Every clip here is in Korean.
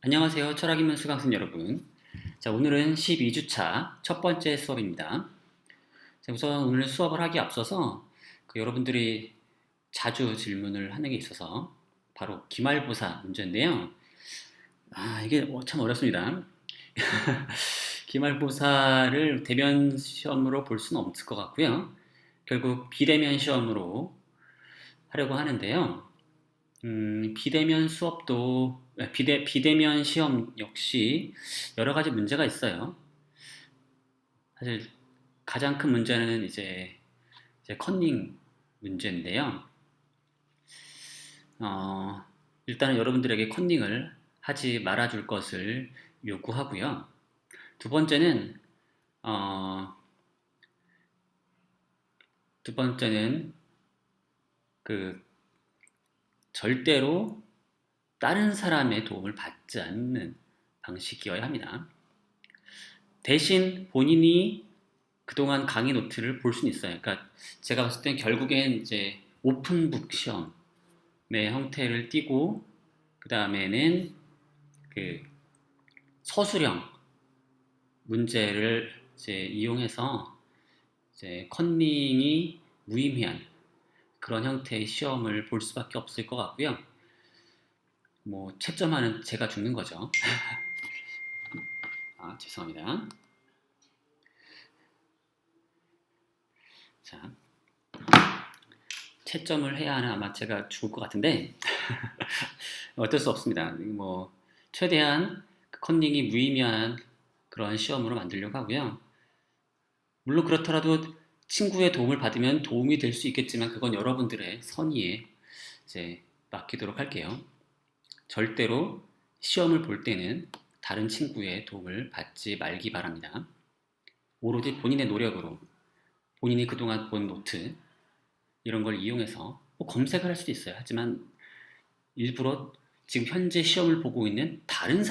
안녕하세요. 철학인문 수강생 여러분. 자, 오늘은 12주차 첫 번째 수업입니다. 자, 우선 오늘 수업을 하기 앞서서 여러분들이 자주 질문을 하는 게 있어서 바로 기말고사 문제인데요. 이게 참 어렵습니다. 기말고사를 대면 시험으로 볼 수는 없을 것 같고요. 결국 비대면 시험으로 하려고 하는데요. 비대면 수업도 비대면 시험 역시 여러 가지 문제가 있어요. 사실 가장 큰 문제는 이제 컨닝 문제인데요. 어, 일단은 여러분들에게 컨닝을 하지 말아줄 것을 요구하고요. 두 번째는 어, 두 번째는 그 절대로 다른 사람의 도움을 받지 않는 방식이어야 합니다. 대신 본인이 그동안 강의 노트를 볼 수는 있어요. 그러니까 제가 봤을 땐 결국엔 이제 오픈북 시험의 형태를 띠고 그 다음에는 그 서술형 문제를 이제 이용해서 이제 컨닝이 무의미한 그런 형태의 시험을 볼 수밖에 없을 것 같고요. 뭐 채점하는 제가 죽는 거죠. 죄송합니다. 자, 채점을 해야 하는 아마 제가 죽을 것 같은데 어쩔 수 없습니다. 뭐 최대한 컨닝이 무의미한 그런 시험으로 만들려고 하고요. 물론 그렇더라도 친구의 도움을 받으면 도움이 될 수 있겠지만 그건 여러분들의 선의에 이제 맡기도록 할게요. 절대로 시험을 볼 때는 다른 친구의 도움을 받지 말기 바랍니다. 오로지 본인의 노력으로 본인이 그동안 본 노트 이런 걸 이용해서 뭐 검색을 할 수도 있어요. 하지만 일부러 지금 현재 시험을 보고 있는 다른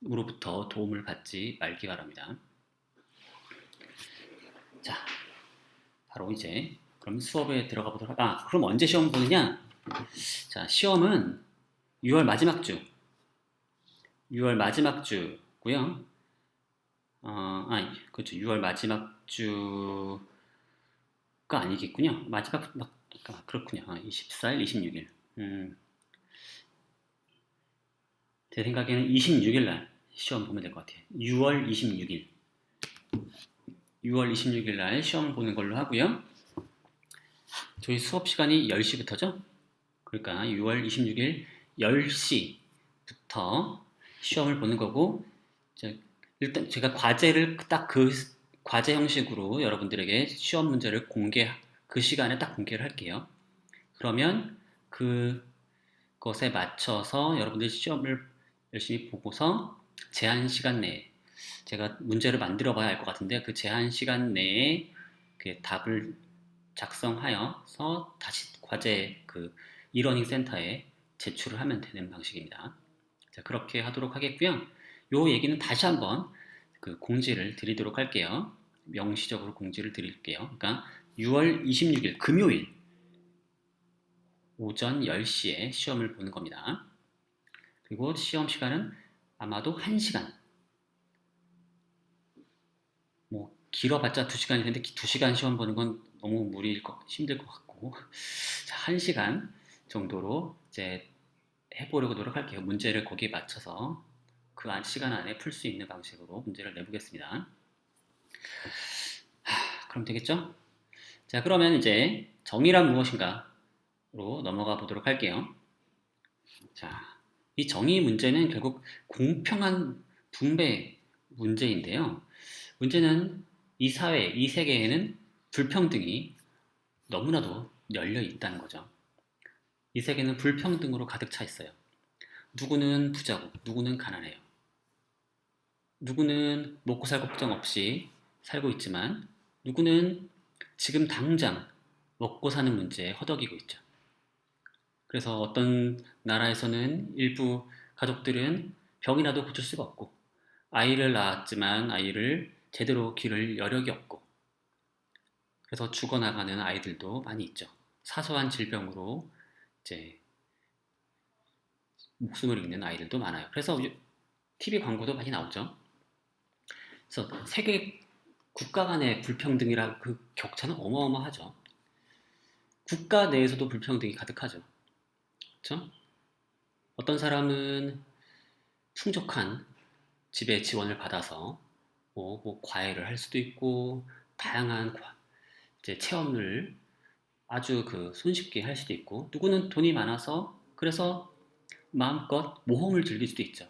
사람으로부터 도움을 받지 말기 바랍니다. 자, 바로 이제 그럼 수업에 들어가 보도록 그럼 언제 시험 보느냐? 자, 시험은 6월 마지막 주 6월 마지막 주고요. 그렇죠. 6월 마지막 주가 아니겠군요. 그렇군요. 24일, 26일. 제 생각에는 26일 날 시험 보면 될 것 같아요. 6월 26일. 6월 26일 날 시험 보는 걸로 하고요. 저희 수업 시간이 10시부터죠? 그러니까 6월 26일 10시부터 시험을 보는 거고, 일단 제가 과제를 딱 그 과제 형식으로 여러분들에게 시험 문제를 그 시간에 딱 공개를 할게요. 그러면 그것에 맞춰서 여러분들이 시험을 열심히 보고서 제한 시간 내에 제가 문제를 만들어 봐야 할 것 같은데 그 제한 시간 내에 그 답을 작성하여서 다시 과제 이러닝 센터에 제출을 하면 되는 방식입니다. 자, 그렇게 하도록 하겠고요. 요 얘기는 다시 한번 공지를 드리도록 할게요. 명시적으로 공지를 드릴게요. 그러니까 6월 26일 금요일 오전 10시에 시험을 보는 겁니다. 그리고 시험 시간은 아마도 1시간. 뭐 길어봤자 2시간일 텐데 2시간 시험 보는 건 너무 힘들 것 같고 자, 1시간 정도로 이제 해보려고 노력할게요. 문제를 거기에 맞춰서 그 시간 안에 풀 수 있는 방식으로 문제를 내보겠습니다. 그럼 되겠죠? 자, 그러면 이제 정의란 무엇인가로 넘어가 보도록 할게요. 자, 이 정의 문제는 결국 공평한 분배 문제인데요. 문제는 이 사회, 이 세계에는 불평등이 너무나도 열려 있다는 거죠. 이 세계는 불평등으로 가득 차 있어요. 누구는 부자고, 누구는 가난해요. 누구는 먹고 살 걱정 없이 살고 있지만, 누구는 지금 당장 먹고 사는 문제에 허덕이고 있죠. 그래서 어떤 나라에서는 일부 가족들은 병이라도 고칠 수가 없고, 아이를 낳았지만 아이를 제대로 기를 여력이 없고, 그래서 죽어나가는 아이들도 많이 있죠. 사소한 질병으로 이제 목숨을 잃는 아이들도 많아요. 그래서 TV 광고도 많이 나오죠. 그래서 세계 국가 간의 불평등이라 그 격차는 어마어마하죠. 국가 내에서도 불평등이 가득하죠. 그렇죠? 어떤 사람은 풍족한 집의 지원을 받아서 뭐 과외를 할 수도 있고 다양한 이제 체험을 아주 손쉽게 할 수도 있고 누구는 돈이 많아서 그래서 마음껏 모험을 즐길 수도 있죠.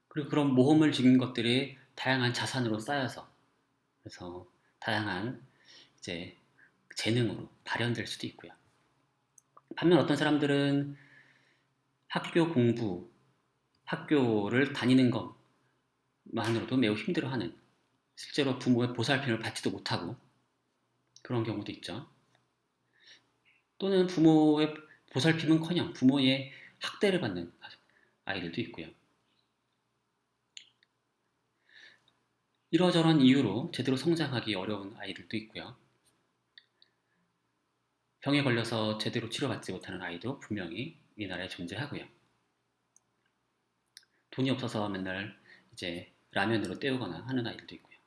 그리고 그런 모험을 즐긴 것들이 다양한 자산으로 쌓여서 그래서 다양한 이제 재능으로 발현될 수도 있고요. 반면 어떤 사람들은 학교 공부, 학교를 다니는 것만으로도 매우 힘들어하는 실제로 부모의 보살핌을 받지도 못하고 그런 경우도 있죠. 또는 부모의 보살핌은커녕 부모의 학대를 받는 아이들도 있고요. 이러저런 이유로 제대로 성장하기 어려운 아이들도 있고요. 병에 걸려서 제대로 치료받지 못하는 아이도 분명히 이 나라에 존재하고요. 돈이 없어서 맨날 이제 라면으로 때우거나 하는 아이들도 있고요.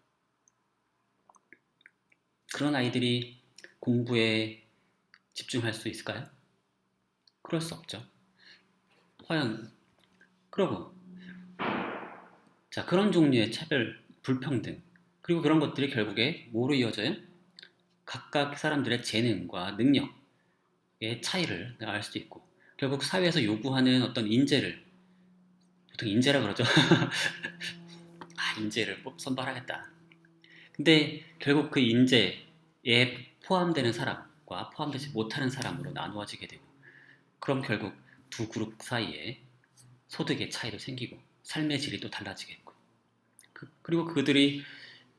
그런 아이들이 공부에 집중할 수 있을까요? 그럴 수 없죠. 과연 그러고 자 그런 종류의 차별, 불평등 그리고 그런 것들이 결국에 뭐로 이어져요? 각각 사람들의 재능과 능력의 차이를 알 수도 있고 결국 사회에서 요구하는 어떤 인재를 보통 인재라 그러죠. 인재를 선발하겠다. 근데 결국 그 인재에 포함되는 사람과 포함되지 못하는 사람으로 나누어지게 되고 그럼 결국 두 그룹 사이에 소득의 차이도 생기고 삶의 질이 또 달라지겠고 그리고 그들이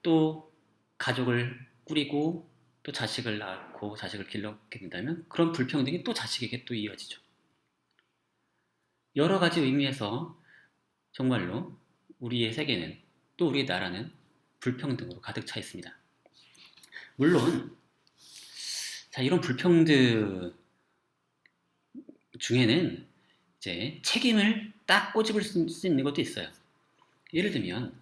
또 가족을 꾸리고 또 자식을 낳고 자식을 길러게 된다면 그런 불평등이 또 자식에게 또 이어지죠. 여러 가지 의미에서 정말로 우리의 세계는 또 우리의 나라는 불평등으로 가득 차 있습니다. 물론 자 이런 불평등 중에는 이제 책임을 딱 꼬집을 수 있는 것도 있어요. 예를 들면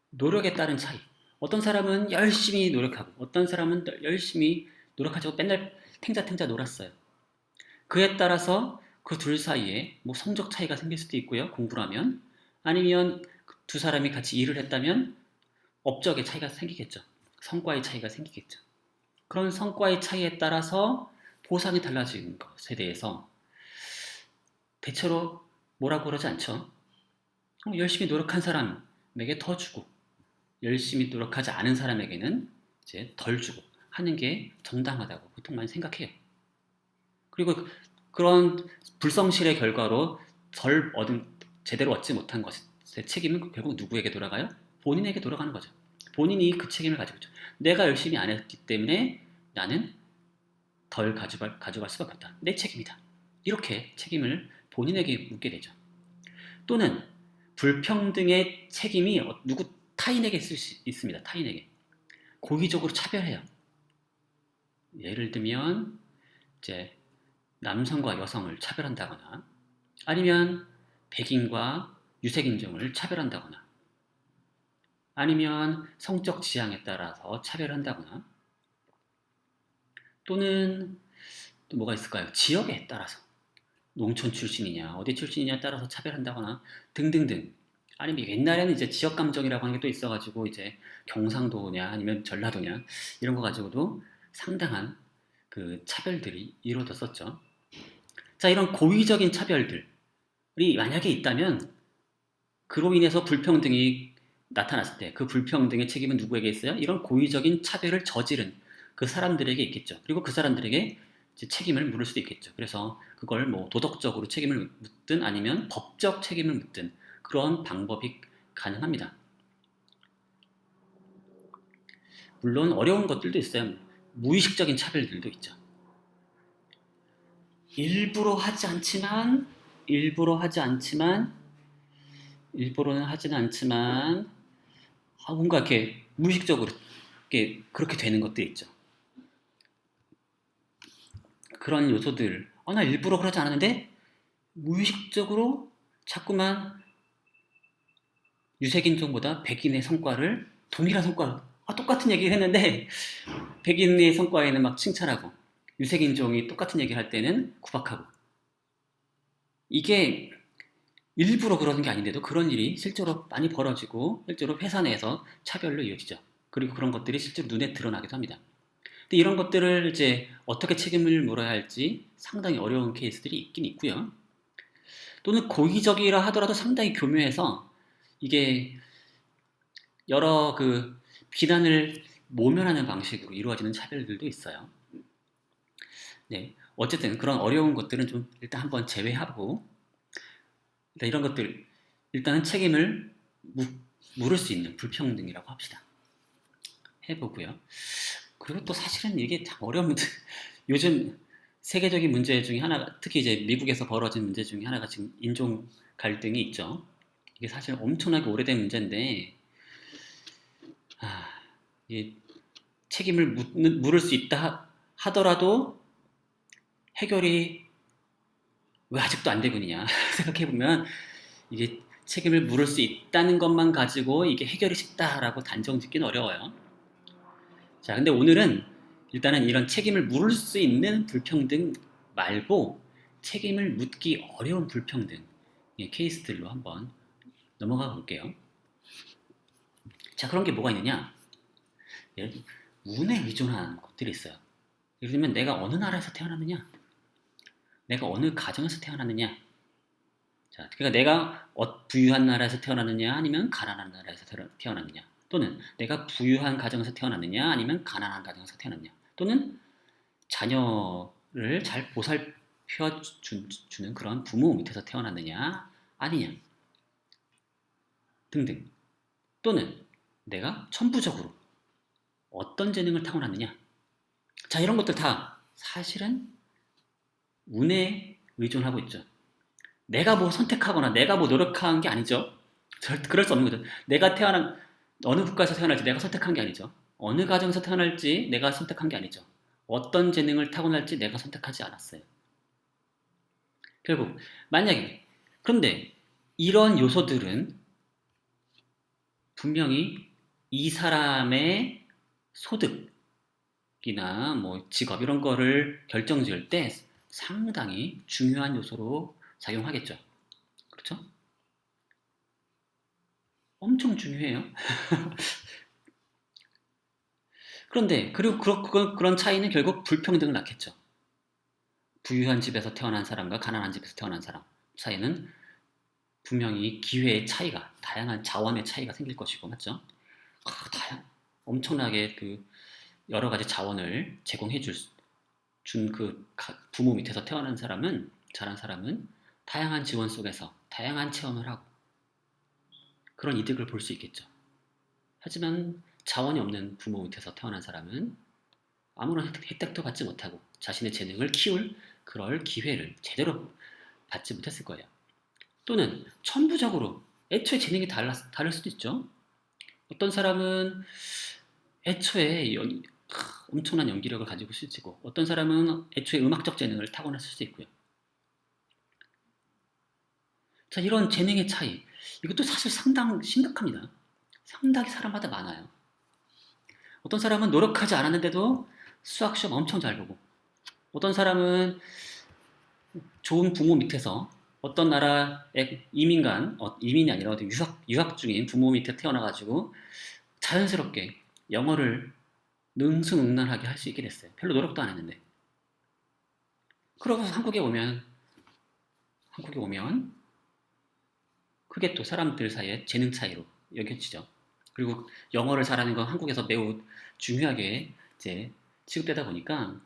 노력에 따른 차이. 어떤 사람은 열심히 노력하고 어떤 사람은 열심히 노력하지 않고 맨날 탱자탱자 놀았어요. 그에 따라서 그 둘 사이에 뭐 성적 차이가 생길 수도 있고요. 공부를 하면 아니면 두 사람이 같이 일을 했다면 업적의 차이가 생기겠죠. 성과의 차이가 생기겠죠. 그런 성과의 차이에 따라서 보상이 달라지는 것에 대해서 대체로 뭐라고 그러지 않죠. 열심히 노력한 사람에게 더 주고 열심히 노력하지 않은 사람에게는 이제 덜 주고 하는 게 정당하다고 보통 많이 생각해요. 그리고 그런 불성실의 결과로 제대로 얻지 못한 것의 책임은 결국 누구에게 돌아가요? 본인에게 돌아가는 거죠. 본인이 그 책임을 가지고 있죠. 내가 열심히 안 했기 때문에 나는 덜 가져갈 수밖에 없다. 내 책임이다. 이렇게 책임을 본인에게 묻게 되죠. 또는 불평등의 책임이 누구 타인에게 있을 수 있습니다. 타인에게. 고의적으로 차별해요. 예를 들면 이제 남성과 여성을 차별한다거나 아니면 백인과 유색인종을 차별한다거나 아니면 성적 지향에 따라서 차별한다거나 또는 또 뭐가 있을까요? 지역에 따라서 농촌 출신이냐 어디 출신이냐에 따라서 차별한다거나 등등등 아니면 옛날에는 이제 지역 감정이라고 하는 게 또 있어가지고 이제 경상도냐 아니면 전라도냐 이런 거 가지고도 상당한 그 차별들이 이루어졌었죠. 자 이런 고의적인 차별들이 만약에 있다면 그로 인해서 불평등이 나타났을 때 그 불평등의 책임은 누구에게 있어요? 이런 고의적인 차별을 저지른 그 사람들에게 있겠죠. 그리고 그 사람들에게 이제 책임을 물을 수도 있겠죠. 그래서 그걸 뭐 도덕적으로 책임을 묻든 아니면 법적 책임을 묻든 그런 방법이 가능합니다. 물론 어려운 것들도 있어요. 무의식적인 차별들도 있죠. 일부러는 하지는 않지만 뭔가 이렇게 무의식적으로 이렇게 그렇게 되는 것들이 있죠. 그런 요소들 나 일부러 그러지 않았는데 무의식적으로 자꾸만 유색인종보다 백인의 성과를 동일한 성과, 똑같은 얘기를 했는데 백인의 성과에는 막 칭찬하고 유색인종이 똑같은 얘기를 할 때는 구박하고, 이게 일부러 그러는 게 아닌데도 그런 일이 실제로 많이 벌어지고 실제로 회사 내에서 차별로 이어지죠. 그리고 그런 것들이 실제로 눈에 드러나기도 합니다. 근데 이런 것들을 이제 어떻게 책임을 물어야 할지 상당히 어려운 케이스들이 있긴 있고요. 또는 고의적이라 하더라도 상당히 교묘해서 이게 여러 그 비난을 모면하는 방식으로 이루어지는 차별들도 있어요. 네. 어쨌든 그런 어려운 것들은 좀 일단 한번 제외하고, 일단 이런 것들, 일단은 책임을 물을 수 있는 불평등이라고 합시다. 해보고요. 그리고 또 사실은 이게 참 어려운 문제, 요즘 세계적인 문제 중에 하나가, 특히 이제 미국에서 벌어진 문제 중에 하나가 지금 인종 갈등이 있죠. 이게 사실 엄청나게 오래된 문제인데, 이게 책임을 물을 수 있다 하더라도 해결이 왜 아직도 안 되고 있냐 생각해보면, 이게 책임을 물을 수 있다는 것만 가지고 이게 해결이 쉽다라고 단정 짓기는 어려워요. 자, 근데 오늘은 일단은 이런 책임을 물을 수 있는 불평등 말고 책임을 묻기 어려운 불평등 케이스들로 한번 넘어가 볼게요. 자, 그런 게 뭐가 있느냐? 예를 들면 운에 의존한 것들이 있어요. 예를 들면 내가 어느 나라에서 태어났느냐, 내가 어느 가정에서 태어났느냐. 자, 그러니까 내가 부유한 나라에서 태어났느냐, 아니면 가난한 나라에서 태어났느냐, 또는 내가 부유한 가정에서 태어났느냐, 아니면 가난한 가정에서 태어났느냐, 또는 자녀를 잘 보살펴 주는 그런 부모 밑에서 태어났느냐, 아니냐, 등등. 또는 내가 천부적으로 어떤 재능을 타고났느냐. 자, 이런 것들 다 사실은 운에 의존하고 있죠. 내가 뭐 선택하거나 내가 뭐 노력한 게 아니죠. 절대 그럴 수 없는 거죠. 내가 태어난 어느 국가에서 태어날지 내가 선택한 게 아니죠. 어느 가정에서 태어날지 내가 선택한 게 아니죠. 어떤 재능을 타고날지 내가 선택하지 않았어요. 결국 만약에, 그런데 이런 요소들은 분명히 이 사람의 소득이나 뭐 직업 이런 거를 결정지을 때 상당히 중요한 요소로 작용하겠죠. 그렇죠? 엄청 중요해요. 그런데 그리고 그런 차이는 결국 불평등을 낳겠죠. 부유한 집에서 태어난 사람과 가난한 집에서 태어난 사람 사이는 분명히 기회의 차이가, 다양한 자원의 차이가 생길 것이고, 맞죠? 엄청나게 그 여러 가지 자원을 제공해 준 그 부모 밑에서 태어난 사람은, 자란 사람은 다양한 지원 속에서 다양한 체험을 하고 그런 이득을 볼 수 있겠죠. 하지만 자원이 없는 부모 밑에서 태어난 사람은 아무런 혜택도 받지 못하고 자신의 재능을 키울 그럴 기회를 제대로 받지 못했을 거예요. 또는 천부적으로 애초에 재능이 다를 수도 있죠. 어떤 사람은 애초에 엄청난 연기력을 가지고 있을지고, 어떤 사람은 애초에 음악적 재능을 타고났을 수도 있고요. 자, 이런 재능의 차이, 이것도 사실 상당히 심각합니다. 상당히 사람마다 많아요. 어떤 사람은 노력하지 않았는데도 수학 시험 엄청 잘 보고, 어떤 사람은 좋은 부모 밑에서 어떤 나라의 이민이 아니라 유학 중인 부모 밑에 태어나가지고 자연스럽게 영어를 능수능란하게 할 수 있게 됐어요. 별로 노력도 안 했는데. 그러고 한국에 오면 그게 또 사람들 사이에 재능 차이로 여겨지죠. 그리고 영어를 잘하는 건 한국에서 매우 중요하게 이제 취급되다 보니까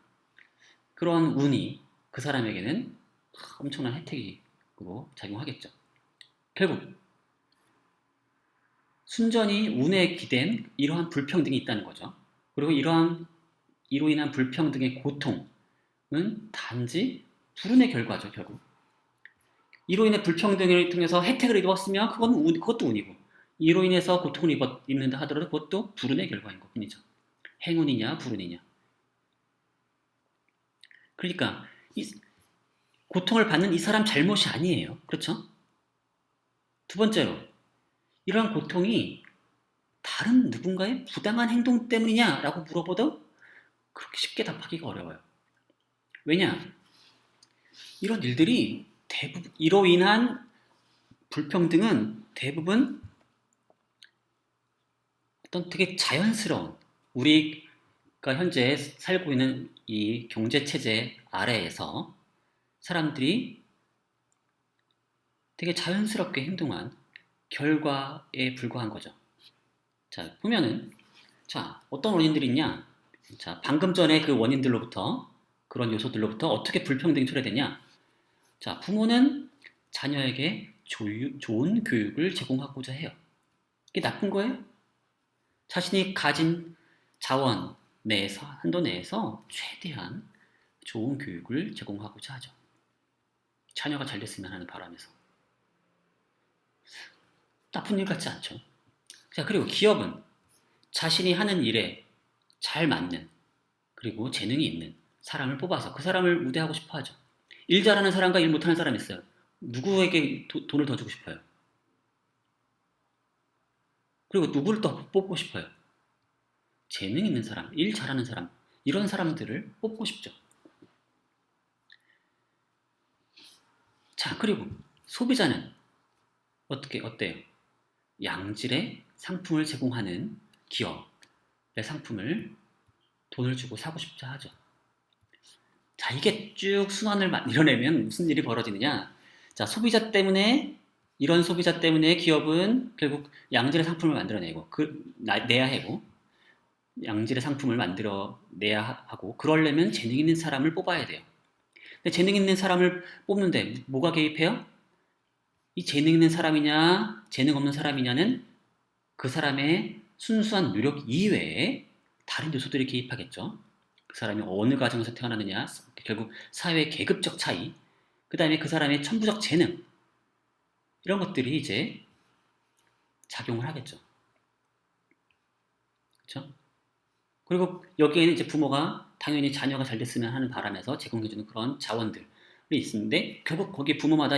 그런 운이 그 사람에게는 엄청난 혜택으로 작용하겠죠. 결국 순전히 운에 기댄 이러한 불평등이 있다는 거죠. 그리고 이로 인한 불평등의 고통은 단지 불운의 결과죠, 결국. 이로 인해 불평등을 통해서 혜택을 입었으면 그것도 운이고, 이로 인해서 고통을 입는다 하더라도 그것도 불운의 결과인 것 뿐이죠. 행운이냐 불운이냐. 그러니까 고통을 받는 이 사람 잘못이 아니에요. 그렇죠? 두 번째로, 이러한 고통이 다른 누군가의 부당한 행동 때문이냐라고 물어봐도 그렇게 쉽게 답하기가 어려워요. 왜냐? 이런 일들이 대부분, 이로 인한 불평등은 대부분 어떤 되게 자연스러운, 우리가 현재 살고 있는 이 경제체제 아래에서 사람들이 되게 자연스럽게 행동한 결과에 불과한 거죠. 자, 보면은, 자, 어떤 원인들이 있냐? 자, 방금 전에 그 원인들로부터, 그런 요소들로부터 어떻게 불평등이 초래되냐? 자, 부모는 자녀에게 좋은 교육을 제공하고자 해요. 이게 나쁜 거예요? 자신이 가진 자원 내에서, 한도 내에서 최대한 좋은 교육을 제공하고자 하죠. 자녀가 잘 됐으면 하는 바람에서. 나쁜 일 같지 않죠. 자, 그리고 기업은 자신이 하는 일에 잘 맞는, 그리고 재능이 있는 사람을 뽑아서 그 사람을 우대하고 싶어 하죠. 일 잘하는 사람과 일 못하는 사람이 있어요. 누구에게 돈을 더 주고 싶어요? 그리고 누구를 더 뽑고 싶어요? 재능 있는 사람, 일 잘하는 사람, 이런 사람들을 뽑고 싶죠. 자, 그리고 소비자는 어때요? 양질의 상품을 제공하는 기업의 상품을 돈을 주고 사고 싶자 하죠. 자, 이게 쭉 순환을 이뤄내면 무슨 일이 벌어지느냐? 자, 이런 소비자 때문에 기업은 결국 양질의 상품을 만들어내고, 내야 하고, 양질의 상품을 만들어내야 하고, 그러려면 재능 있는 사람을 뽑아야 돼요. 근데 재능 있는 사람을 뽑는데 뭐가 개입해요? 이 재능 있는 사람이냐, 재능 없는 사람이냐는 그 사람의 순수한 노력 이외에 다른 요소들이 개입하겠죠. 그 사람이 어느 가정에서 태어나느냐, 결국 사회 계급적 차이, 그 다음에 그 사람의 천부적 재능, 이런 것들이 이제 작용을 하겠죠. 그렇죠? 그리고 여기에는 이제 부모가 당연히 자녀가 잘 됐으면 하는 바람에서 제공해주는 그런 자원들이 있는데, 결국 거기에 부모마다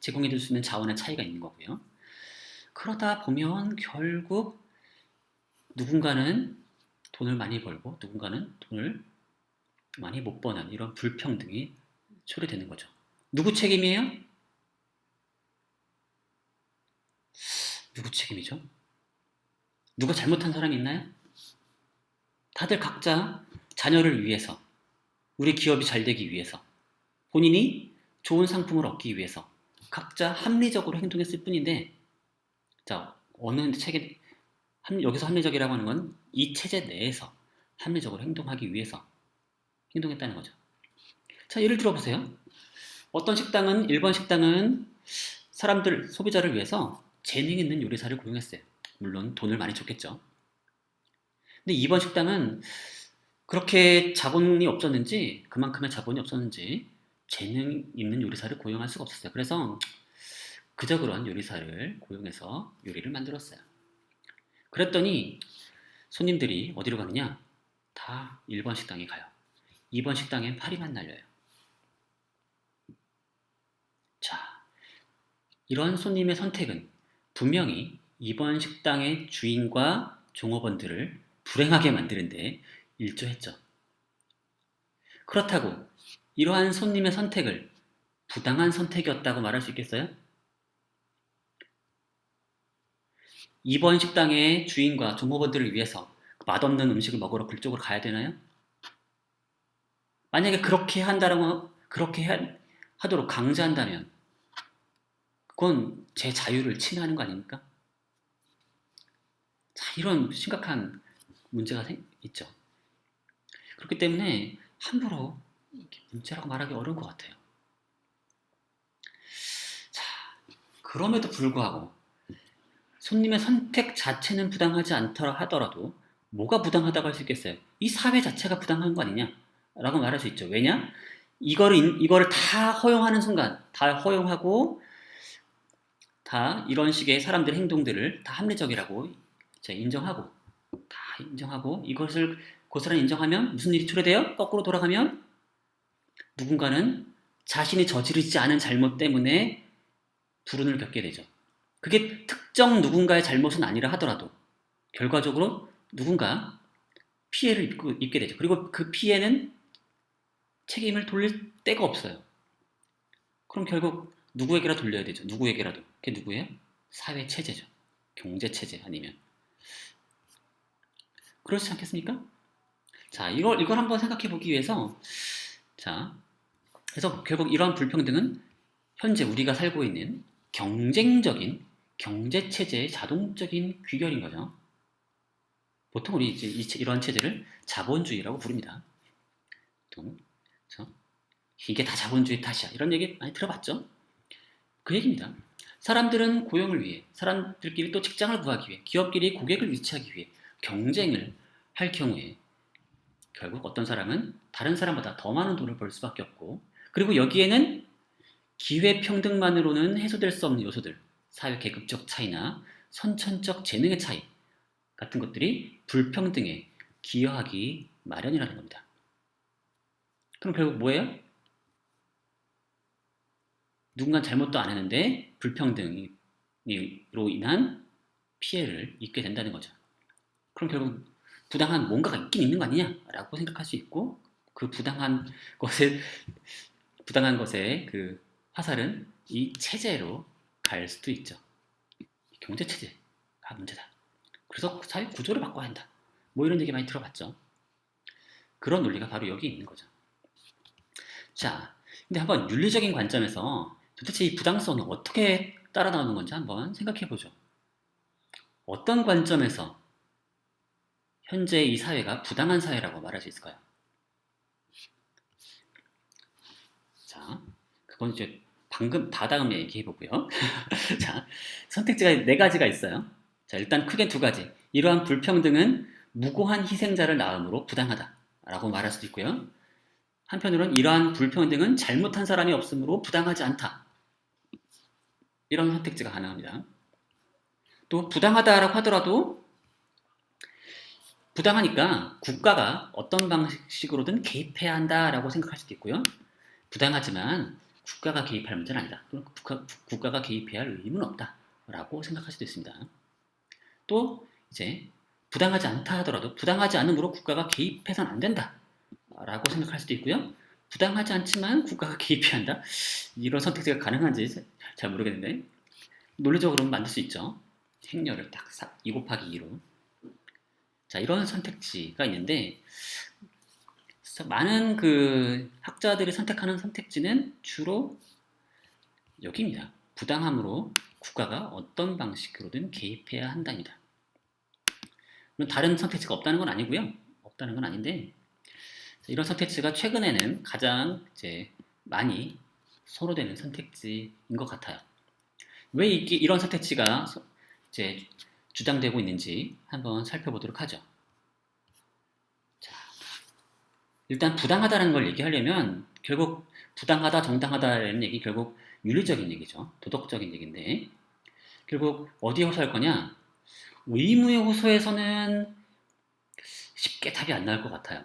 제공해줄 수 있는 자원의 차이가 있는 거고요. 그러다 보면 결국 누군가는 돈을 많이 벌고 누군가는 돈을 많이 못 버는 이런 불평등이 초래되는 거죠. 누구 책임이에요? 누구 책임이죠? 누가 잘못한 사람이 있나요? 다들 각자 자녀를 위해서, 우리 기업이 잘 되기 위해서, 본인이 좋은 상품을 얻기 위해서 각자 합리적으로 행동했을 뿐인데, 자, 어느 책에 여기서 합리적이라고 하는 건 이 체제 내에서 합리적으로 행동하기 위해서 행동했다는 거죠. 자, 예를 들어 보세요. 일본 식당은 소비자를 위해서 재능 있는 요리사를 고용했어요. 물론 돈을 많이 줬겠죠. 근데 2번 식당은 그렇게 자본이 없었는지, 그만큼의 자본이 없었는지 재능 있는 요리사를 고용할 수가 없었어요. 그래서 그저 그런 요리사를 고용해서 요리를 만들었어요. 그랬더니 손님들이 어디로 가느냐? 다 1번 식당에 가요. 2번 식당엔 파리만 날려요. 자, 이런 손님의 선택은 분명히 2번 식당의 주인과 종업원들을 불행하게 만드는데 일조했죠. 그렇다고 이러한 손님의 선택을 부당한 선택이었다고 말할 수 있겠어요? 2번 식당의 주인과 종업원들을 위해서 맛없는 음식을 먹으러 그쪽으로 가야 되나요? 만약에 하도록 강제한다면 그건 제 자유를 침해하는 거 아닙니까? 자, 이런 심각한 문제가 있죠. 그렇기 때문에 함부로 문제라고 말하기 어려운 것 같아요. 자, 그럼에도 불구하고 손님의 선택 자체는 부당하지 않더라 하더라도 뭐가 부당하다고 할 수 있겠어요? 이 사회 자체가 부당한 거 아니냐? 라고 말할 수 있죠. 왜냐? 이거를 다 허용하는 순간, 다 허용하고 다 이런 식의 사람들의 행동들을 다 합리적이라고 인정하고 이것을 고스란히 인정하면 무슨 일이 초래돼요? 거꾸로 돌아가면 누군가는 자신이 저지르지 않은 잘못 때문에 불운을 겪게 되죠. 그게 특정 누군가의 잘못은 아니라 하더라도 결과적으로 누군가 피해를 입게 되죠. 그리고 그 피해는 책임을 돌릴 데가 없어요. 그럼 결국 누구에게라 돌려야 되죠. 누구에게라도. 그게 누구예요? 사회 체제죠. 경제 체제 아니면. 그렇지 않겠습니까? 자, 이걸 한번 생각해 보기 위해서, 자, 그래서 결국 이러한 불평등은 현재 우리가 살고 있는 경쟁적인 경제 체제의 자동적인 귀결인 거죠. 보통 우리 이제 이러한 체제를 자본주의라고 부릅니다. 보통, 그렇죠? 이게 다 자본주의 탓이야. 이런 얘기 많이 들어봤죠? 그 얘기입니다. 사람들은 고용을 위해, 사람들끼리 또 직장을 구하기 위해, 기업끼리 고객을 유치하기 위해 경쟁을 할 경우에 결국 어떤 사람은 다른 사람보다 더 많은 돈을 벌 수밖에 없고, 그리고 여기에는 기회 평등만으로는 해소될 수 없는 요소들, 사회 계급적 차이나 선천적 재능의 차이 같은 것들이 불평등에 기여하기 마련이라는 겁니다. 그럼 결국 뭐예요? 누군가 잘못도 안 했는데 불평등으로 인한 피해를 입게 된다는 거죠. 그럼 결국 부당한 뭔가가 있긴 있는 거 아니냐라고 생각할 수 있고, 그 부당한 것의 그 화살은 이 체제로 갈 수도 있죠. 경제 체제가 문제다. 그래서 사회 구조를 바꿔야 한다. 뭐 이런 얘기 많이 들어봤죠. 그런 논리가 바로 여기 있는 거죠. 자, 근데 한번 윤리적인 관점에서 도대체 이 부당성은 어떻게 따라 나오는 건지 한번 생각해 보죠. 어떤 관점에서 현재 이 사회가 부당한 사회라고 말할 수 있을까요? 자, 그건 이제 방금 다음에 얘기해 보고요. 자, 선택지가 네 가지가 있어요. 자, 일단 크게 두 가지. 이러한 불평등은 무고한 희생자를 낳음으로 부당하다라고 말할 수도 있고요. 한편으로는 이러한 불평등은 잘못한 사람이 없으므로 부당하지 않다. 이런 선택지가 가능합니다. 또 부당하다라고 하더라도 부당하니까 국가가 어떤 방식으로든 개입해야 한다라고 생각할 수도 있고요. 부당하지만 국가가 개입할 문제는 아니다. 또는 국가가 개입해야 할 의무는 없다라고 생각할 수도 있습니다. 또 이제 부당하지 않다 하더라도 부당하지 않으므로 국가가 개입해서는 안 된다라고 생각할 수도 있고요. 부당하지 않지만 국가가 개입해야 한다. 이런 선택지가 가능한지 잘 모르겠는데 논리적으로는 만들 수 있죠. 행렬을 딱 2 곱하기 2로. 자, 이런 선택지가 있는데 많은 그 학자들이 선택하는 선택지는 주로 여기입니다. 부당함으로 국가가 어떤 방식으로든 개입해야 한다입니다. 다른 선택지가 없다는 건 아니고요. 없다는 건 아닌데 이런 선택지가 최근에는 가장 이제 많이 선호되는 선택지인 것 같아요. 왜 이런 선택지가 이제 주장되고 있는지 한번 살펴보도록 하죠. 자, 일단 부당하다는 걸 얘기하려면 결국 부당하다, 정당하다라는 얘기 결국 윤리적인 얘기죠. 도덕적인 얘기인데 결국 어디에 호소할 거냐? 의무의 호소에서는 쉽게 답이 안 나올 것 같아요.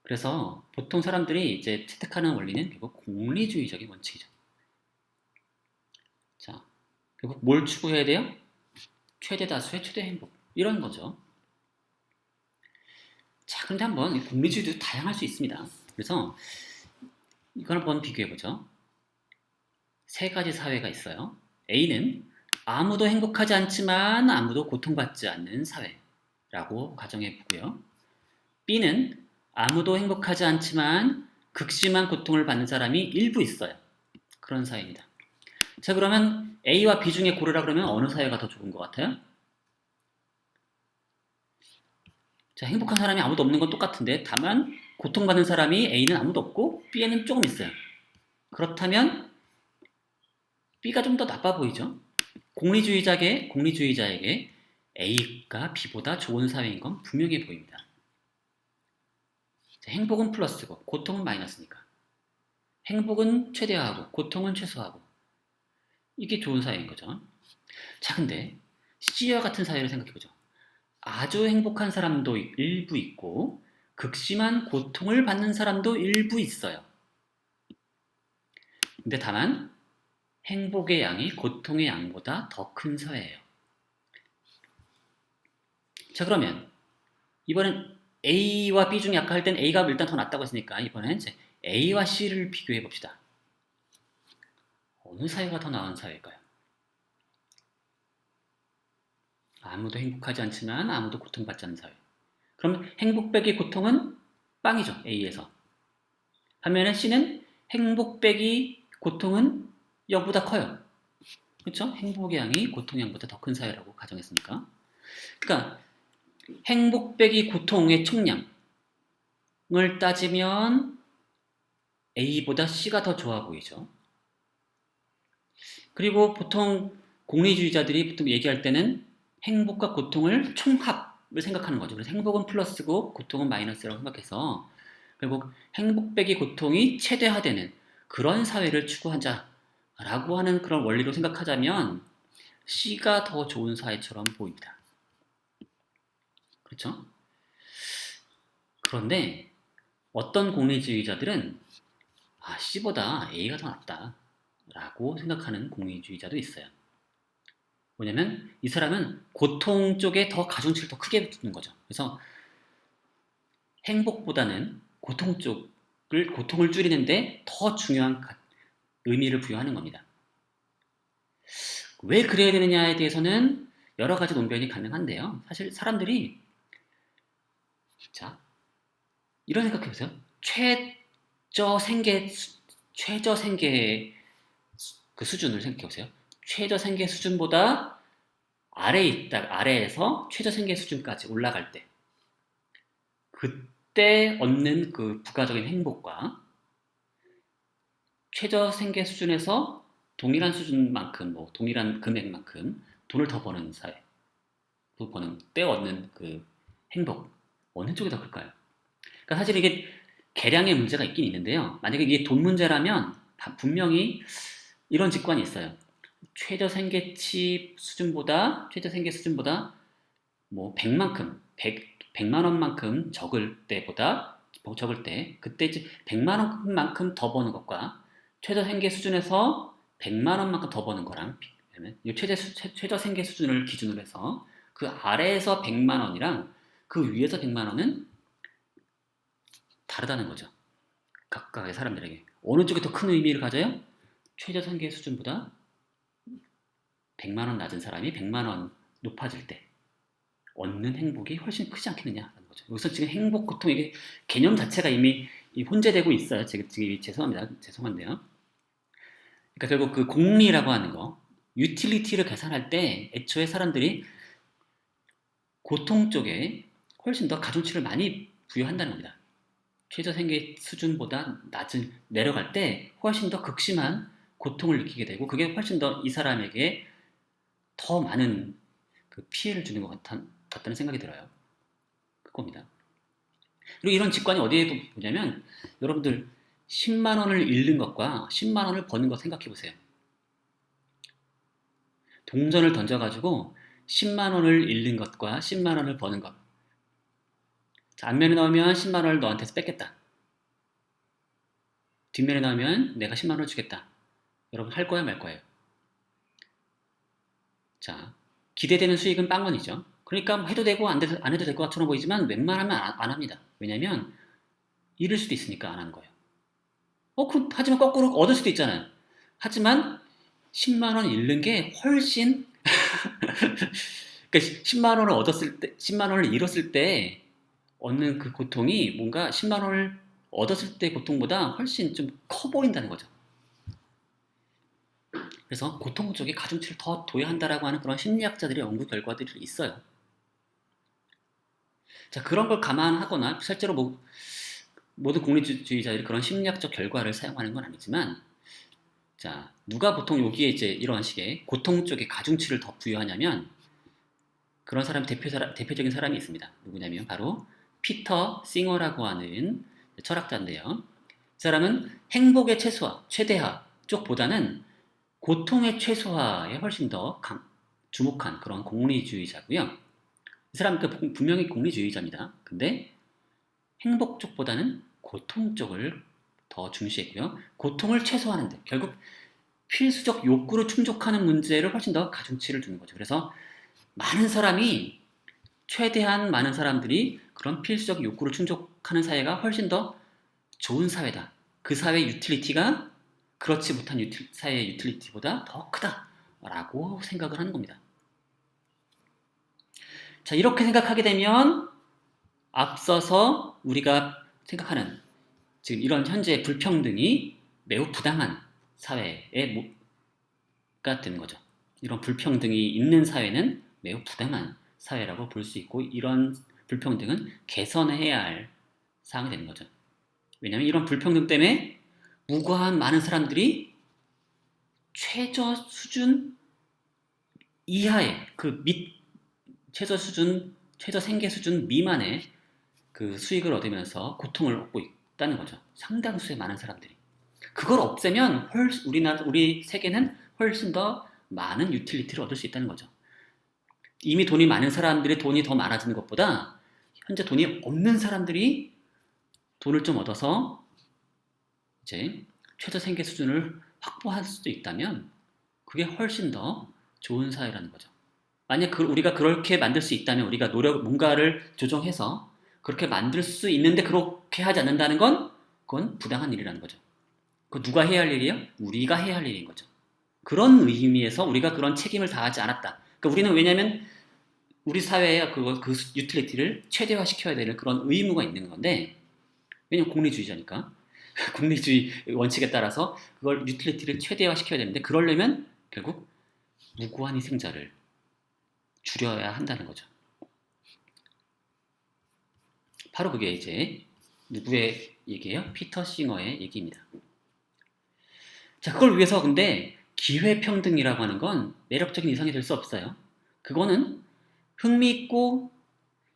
그래서 보통 사람들이 이제 채택하는 원리는 결국 공리주의적인 원칙이죠. 자, 결국 뭘 추구해야 돼요? 최대 다수의 최대 행복. 이런 거죠. 자, 그런데 한번 공리주의도 다양할 수 있습니다. 그래서 이걸 한번 비교해보죠. 세 가지 사회가 있어요. A는 아무도 행복하지 않지만 아무도 고통받지 않는 사회라고 가정해보고요. B는 아무도 행복하지 않지만 극심한 고통을 받는 사람이 일부 있어요. 그런 사회입니다. 자, 그러면 A와 B 중에 고르라 그러면 어느 사회가 더 좋은 것 같아요? 자, 행복한 사람이 아무도 없는 건 똑같은데 다만 고통받는 사람이 A는 아무도 없고 B에는 조금 있어요. 그렇다면 B가 좀 더 나빠 보이죠? 공리주의자에게 A가 B보다 좋은 사회인 건 분명해 보입니다. 자, 행복은 플러스고 고통은 마이너스니까. 행복은 최대화하고 고통은 최소화하고 이게 좋은 사회인 거죠. 자, 근데 C와 같은 사회를 생각해보죠. 아주 행복한 사람도 일부 있고 극심한 고통을 받는 사람도 일부 있어요. 근데 다만 행복의 양이 고통의 양보다 더 큰 사회예요. 자, 그러면 이번엔 A와 B 중에 아까 할 땐 A가 일단 더 낫다고 했으니까 이번엔 이제 A와 C를 비교해 봅시다. 어느 사회가 더 나은 사회일까요? 아무도 행복하지 않지만 아무도 고통받지 않는 사회. 그럼 행복 빼기 고통은 빵이죠. A에서. 반면에 C는 행복 빼기 고통은 0보다 커요. 그렇죠? 행복의 양이 고통의 양보다 더 큰 사회라고 가정했으니까. 그러니까 행복 빼기 고통의 총량을 따지면 A보다 C가 더 좋아 보이죠. 그리고 보통 공리주의자들이 보통 얘기할 때는 행복과 고통을 총합을 생각하는 거죠. 그래서 행복은 플러스고 고통은 마이너스라고 생각해서 결국 행복 빼기 고통이 최대화되는 그런 사회를 추구하자라고 하는 그런 원리로 생각하자면 C가 더 좋은 사회처럼 보입니다. 그렇죠? 그런데 어떤 공리주의자들은 C보다 A가 더 낫다라고 생각하는 공리주의자도 있어요. 뭐냐면 이 사람은 고통 쪽에 더 가중치를 더 크게 두는 거죠. 그래서 행복보다는 고통을 줄이는데 더 중요한 의미를 부여하는 겁니다. 왜 그래야 되느냐에 대해서는 여러 가지 논변이 가능한데요. 사실 사람들이 자 이런 생각해 보세요. 최저 생계 그 수준을 생각해 보세요. 최저 생계 수준보다 아래에서 최저 생계 수준까지 올라갈 때 그때 얻는 그 부가적인 행복과 최저 생계 수준에서 동일한 수준만큼 동일한 금액만큼 돈을 더 버는 사회, 더 버는 때 얻는 그 행복 어느 쪽이 더 클까요? 그러니까 사실 이게 계량의 문제가 있긴 있는데요. 만약에 이게 돈 문제라면 분명히 이런 직관이 있어요. 최저 생계 수준보다 뭐 100만 원만큼 적을 때 그때 이제 100만 원만큼 더 버는 것과 최저 생계 수준에서 100만 원만큼 더 버는 거랑 이 최저 생계 수준을 기준으로 해서 그 아래에서 100만 원이랑 그 위에서 100만 원은 다르다는 거죠. 각각의 사람들에게 어느 쪽이 더 큰 의미를 가져요? 최저 생계 수준보다 100만 원 낮은 사람이 100만 원 높아질 때 얻는 행복이 훨씬 크지 않겠느냐라는 거죠. 여기서 지금 행복, 고통 이게 개념 자체가 이미 혼재되고 있어요. 지금 죄송한데요. 그러니까 결국 그 공리라고 하는 거, 유틸리티를 계산할 때 애초에 사람들이 고통 쪽에 훨씬 더 가중치를 많이 부여한다는 겁니다. 최저 생계 수준보다 내려갈 때 훨씬 더 극심한 고통을 느끼게 되고 그게 훨씬 더 이 사람에게 더 많은 그 피해를 주는 것 같다는 생각이 들어요. 그겁니다. 그리고 이런 직관이 어디에 보냐면 여러분들 10만 원을 잃는 것과 10만 원을 버는 것 생각해 보세요. 동전을 던져가지고 10만 원을 잃는 것과 10만 원을 버는 것. 자, 앞면에 나오면 10만 원을 너한테서 뺏겠다. 뒷면에 나오면 내가 10만 원을 주겠다. 여러분 할 거야 말 거예요? 자, 기대되는 수익은 빵원이죠. 그러니까 해도 되고 안 해도 될 것처럼 보이지만 웬만하면 안 합니다. 왜냐면 잃을 수도 있으니까 안 하는 거예요. 하지만 거꾸로 얻을 수도 있잖아요. 하지만 10만 원 잃는 게 훨씬 그러니까 10만 원을 잃었을 때 얻는 그 고통이 뭔가 10만 원을 얻었을 때 고통보다 훨씬 좀 커 보인다는 거죠. 그래서 고통 쪽에 가중치를 더 둬야 한다라고 하는 그런 심리학자들의 연구 결과들이 있어요. 자, 그런 걸 감안하거나 실제로 모든 공리주의자들이 그런 심리학적 결과를 사용하는 건 아니지만 자, 누가 보통 여기에 이제 이런 식의 고통 쪽에 가중치를 더 부여하냐면 그런 대표적인 사람이 있습니다. 누구냐면 바로 피터 싱어라고 하는 철학자인데요. 이 사람은 행복의 최대화 쪽보다는 고통의 최소화에 훨씬 더 주목한 그런 공리주의자고요. 이 사람은 분명히 공리주의자입니다. 근데 행복 쪽보다는 고통 쪽을 더 더 중시했고요. 고통을 최소화하는 데 결국 필수적 욕구를 충족하는 문제를 훨씬 더 가중치를 두는 거죠. 그래서 최대한 많은 사람들이 그런 필수적 욕구를 충족하는 사회가 훨씬 더 좋은 사회다. 그 사회의 유틸리티가 그렇지 못한 사회의 유틸리티보다 더 크다라고 생각을 하는 겁니다. 자, 이렇게 생각하게 되면 앞서서 우리가 생각하는 지금 이런 현재 불평등이 매우 부당한 사회가 되는 거죠. 이런 불평등이 있는 사회는 매우 부당한 사회라고 볼 수 있고 이런 불평등은 개선해야 할 사항이 되는 거죠. 왜냐하면 이런 불평등 때문에 무고한 많은 사람들이 최저 수준 이하의 최저 생계 수준 미만의 그 수익을 얻으면서 고통을 얻고 있다는 거죠. 상당수의 많은 사람들이. 그걸 없애면 우리 세계는 훨씬 더 많은 유틸리티를 얻을 수 있다는 거죠. 이미 돈이 많은 사람들의 돈이 더 많아지는 것보다 현재 돈이 없는 사람들이 돈을 좀 얻어서 이제 최저 생계 수준을 확보할 수도 있다면 그게 훨씬 더 좋은 사회라는 거죠. 만약 우리가 그렇게 만들 수 있다면 우리가 뭔가를 조정해서 그렇게 만들 수 있는데 그렇게 하지 않는다는 건 그건 부당한 일이라는 거죠. 그 누가 해야 할 일이에요? 우리가 해야 할 일인 거죠. 그런 의미에서 우리가 그런 책임을 다하지 않았다. 그러니까 우리는 왜냐하면 우리 사회에 그 유틸리티를 최대화시켜야 되는 그런 의무가 있는 건데 왜냐면 공리주의자니까 공리주의 원칙에 따라서 그걸 유틸리티를 최대화시켜야 되는데 그러려면 결국 무고한 희생자를 줄여야 한다는 거죠. 바로 그게 이제 누구의 얘기예요? 피터 싱어의 얘기입니다. 자, 그걸 위해서 근데 기회평등이라고 하는 건 매력적인 이상이 될 수 없어요. 그거는 흥미있고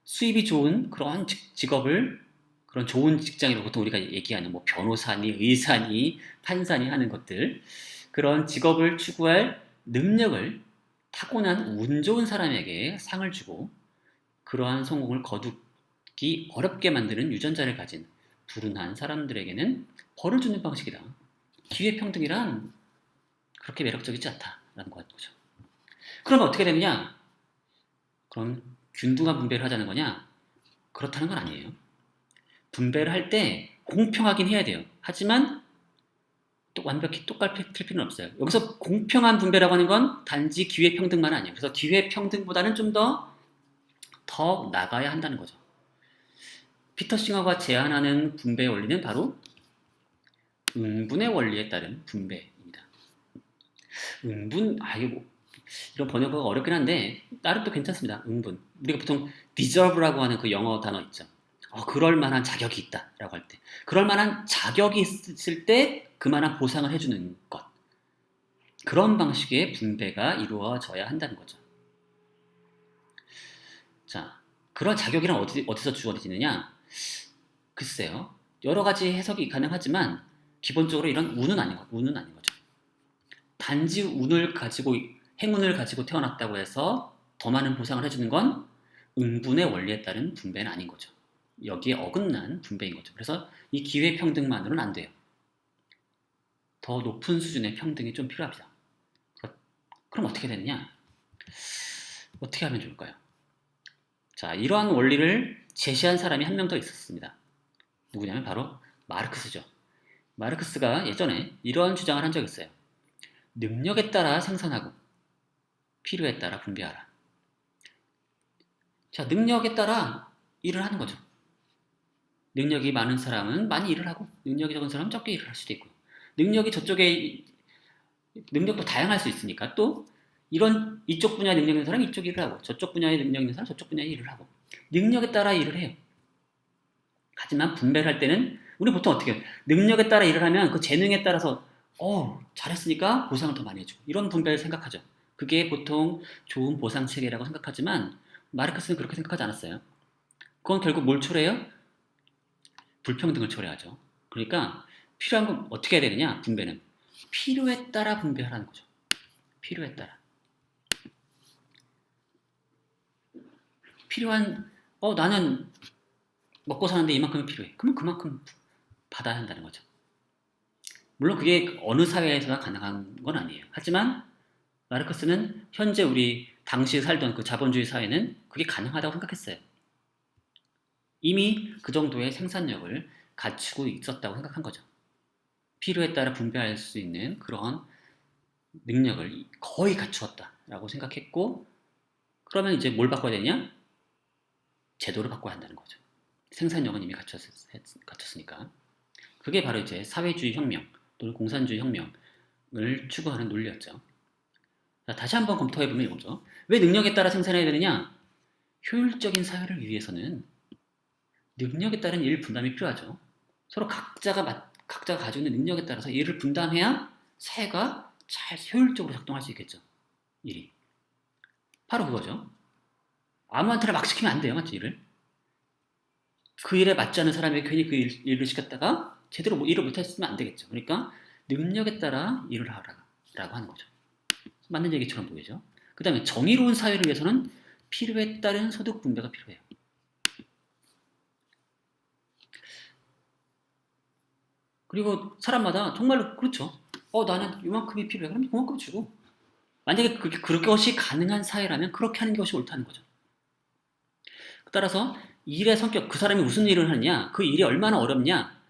수입이 좋은 그런 직업을 그런 좋은 직장이라고 보통 우리가 얘기하는 뭐 변호사니 의사니 판사니 하는 것들 그런 직업을 추구할 능력을 타고난 운 좋은 사람에게 상을 주고 그러한 성공을 거두기 어렵게 만드는 유전자를 가진 불운한 사람들에게는 벌을 주는 방식이다. 기회평등이란 그렇게 매력적이지 않다라는 거죠. 그러면 어떻게 되느냐? 그럼 균등한 분배를 하자는 거냐? 그렇다는 건 아니에요. 분배를 할 때 공평하긴 해야 돼요. 하지만 또 완벽히 똑같을 필요는 없어요. 여기서 공평한 분배라고 하는 건 단지 기회평등만 아니에요. 그래서 기회평등보다는 좀 더 나가야 한다는 거죠. 피터 싱어가 제안하는 분배의 원리는 바로 응분의 원리에 따른 분배입니다. 이런 번역어가 어렵긴 한데 나름 또 괜찮습니다. 응분. 우리가 보통 deserve라고 하는 그 영어 단어 있죠. 그럴 만한 자격이 있다라고 할 때, 그럴 만한 자격이 있을 때 그만한 보상을 해주는 것. 그런 방식의 분배가 이루어져야 한다는 거죠. 자, 그런 자격이란 어디서 주어지느냐? 글쎄요. 여러 가지 해석이 가능하지만 기본적으로 이런 운은 아닌 거죠. 단지 행운을 가지고 태어났다고 해서 더 많은 보상을 해주는 건 응분의 원리에 따른 분배는 아닌 거죠. 여기에 어긋난 분배인 거죠. 그래서 이 기회평등만으로는 안 돼요. 더 높은 수준의 평등이 좀 필요합니다. 그럼 어떻게 되느냐? 어떻게 하면 좋을까요? 자, 이러한 원리를 제시한 사람이 한 명 더 있었습니다. 누구냐면 바로 마르크스죠. 마르크스가 예전에 이러한 주장을 한 적이 있어요. 능력에 따라 생산하고 필요에 따라 분배하라. 자, 능력에 따라 일을 하는 거죠. 능력이 많은 사람은 많이 일을 하고 능력이 적은 사람은 적게 일을 할 수도 있고요. 능력도 다양할 수 있으니까 또 이쪽 분야에 능력 있는 사람은 이쪽 일을 하고 저쪽 분야에 능력 있는 사람은 저쪽 분야에 일을 하고 능력에 따라 일을 해요. 하지만 분배를 할 때는 우리 보통 어떻게 해요? 능력에 따라 일을 하면 그 재능에 따라서 잘했으니까 보상을 더 많이 해주고 이런 분배를 생각하죠. 그게 보통 좋은 보상 체계라고 생각하지만 마르크스는 그렇게 생각하지 않았어요. 그건 결국 뭘 초래해요? 불평등을 초래하죠. 그러니까 필요한 건 어떻게 해야 되느냐? 분배는 필요에 따라 분배하라는 거죠. 필요에 따라. 나는 먹고 사는데 이만큼이 필요해. 그러면 그만큼 받아야 한다는 거죠. 물론 그게 어느 사회에서나 가능한 건 아니에요. 하지만 마르크스는 현재 우리 당시 살던 그 자본주의 사회는 그게 가능하다고 생각했어요. 이미 그 정도의 생산력을 갖추고 있었다고 생각한 거죠. 필요에 따라 분배할 수 있는 그런 능력을 거의 갖추었다라고 생각했고, 그러면 이제 뭘 바꿔야 되냐? 제도를 바꿔야 한다는 거죠. 생산력은 이미 갖췄으니까. 그게 바로 이제 사회주의 혁명 또는 공산주의 혁명을 추구하는 논리였죠. 자, 다시 한번 검토해보면 이거죠. 왜 능력에 따라 생산해야 되느냐? 효율적인 사회를 위해서는 능력에 따른 일 분담이 필요하죠. 서로 각자가 가지고 있는 능력에 따라서 일을 분담해야 사회가 잘 효율적으로 작동할 수 있겠죠. 일이. 바로 그거죠. 아무한테나 막 시키면 안 돼요. 맞죠? 일을. 그 일에 맞지 않은 사람에게 괜히 그 일을 시켰다가 제대로 일을 못했으면 안 되겠죠. 그러니까 능력에 따라 일을 하라라고 하는 거죠. 맞는 얘기처럼 보이죠. 그 다음에 정의로운 사회를 위해서는 필요에 따른 소득 분배가 필요해요. 그리고 사람마다 정말로 그렇죠. 나는 이만큼이 필요해. 그럼 그만큼 주고. 만약에 그것이 가능한 사회라면 그렇게 하는 것이 옳다는 거죠. 따라서 일의 성격, 그 사람이 무슨 일을 하느냐, 그 일이 얼마나 어렵냐,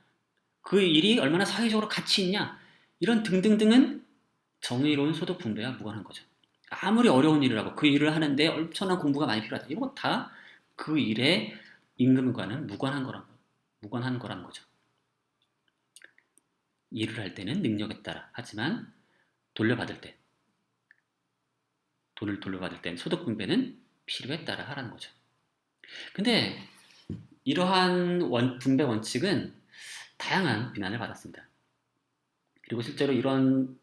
그 일이 얼마나 사회적으로 가치 있냐, 이런 등등등은 정의로운 소득 분배와 무관한 거죠. 아무리 어려운 일을 하고 그 일을 하는데 엄청난 공부가 많이 필요하다. 이런 거 다 그 일의 임금과는 무관한 거라는 거죠. 일을 할 때는 능력에 따라 하지만 돈을 돌려받을 땐 소득 분배는 필요에 따라 하라는 거죠. 근데 이러한 분배 원칙은 다양한 비난을 받았습니다. 그리고 실제로 이런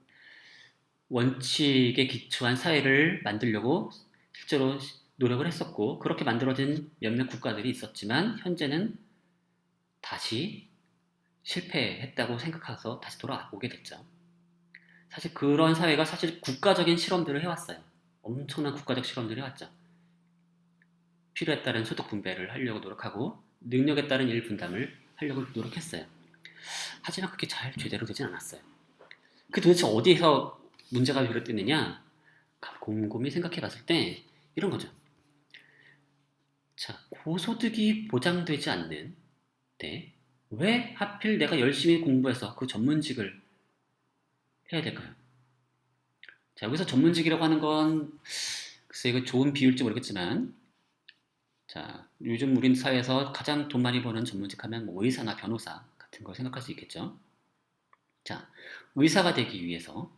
원칙에 기초한 사회를 만들려고 실제로 노력을 했었고, 그렇게 만들어진 몇몇 국가들이 있었지만 현재는 다시 실패했다고 생각해서 다시 돌아오게 됐죠. 사실 그런 사회가 사실 국가적인 실험들을 해왔어요. 엄청난 국가적 실험들을 해왔죠. 필요에 따른 소득 분배를 하려고 노력하고 능력에 따른 일 분담을 하려고 노력했어요. 하지만 그게 잘 제대로 되진 않았어요. 그 도대체 어디에서 문제가 비롯됐느냐? 곰곰이 생각해 봤을 때 이런 거죠. 자, 고소득이 보장되지 않는 때 왜 하필 내가 열심히 공부해서 그 전문직을 해야 될까요? 자, 여기서 전문직이라고 하는 건 글쎄 이거 좋은 비율일지 모르겠지만, 자, 요즘 우리 사회에서 가장 돈 많이 버는 전문직 하면 뭐 의사나 변호사 같은 걸 생각할 수 있겠죠. 자, 의사가 되기 위해서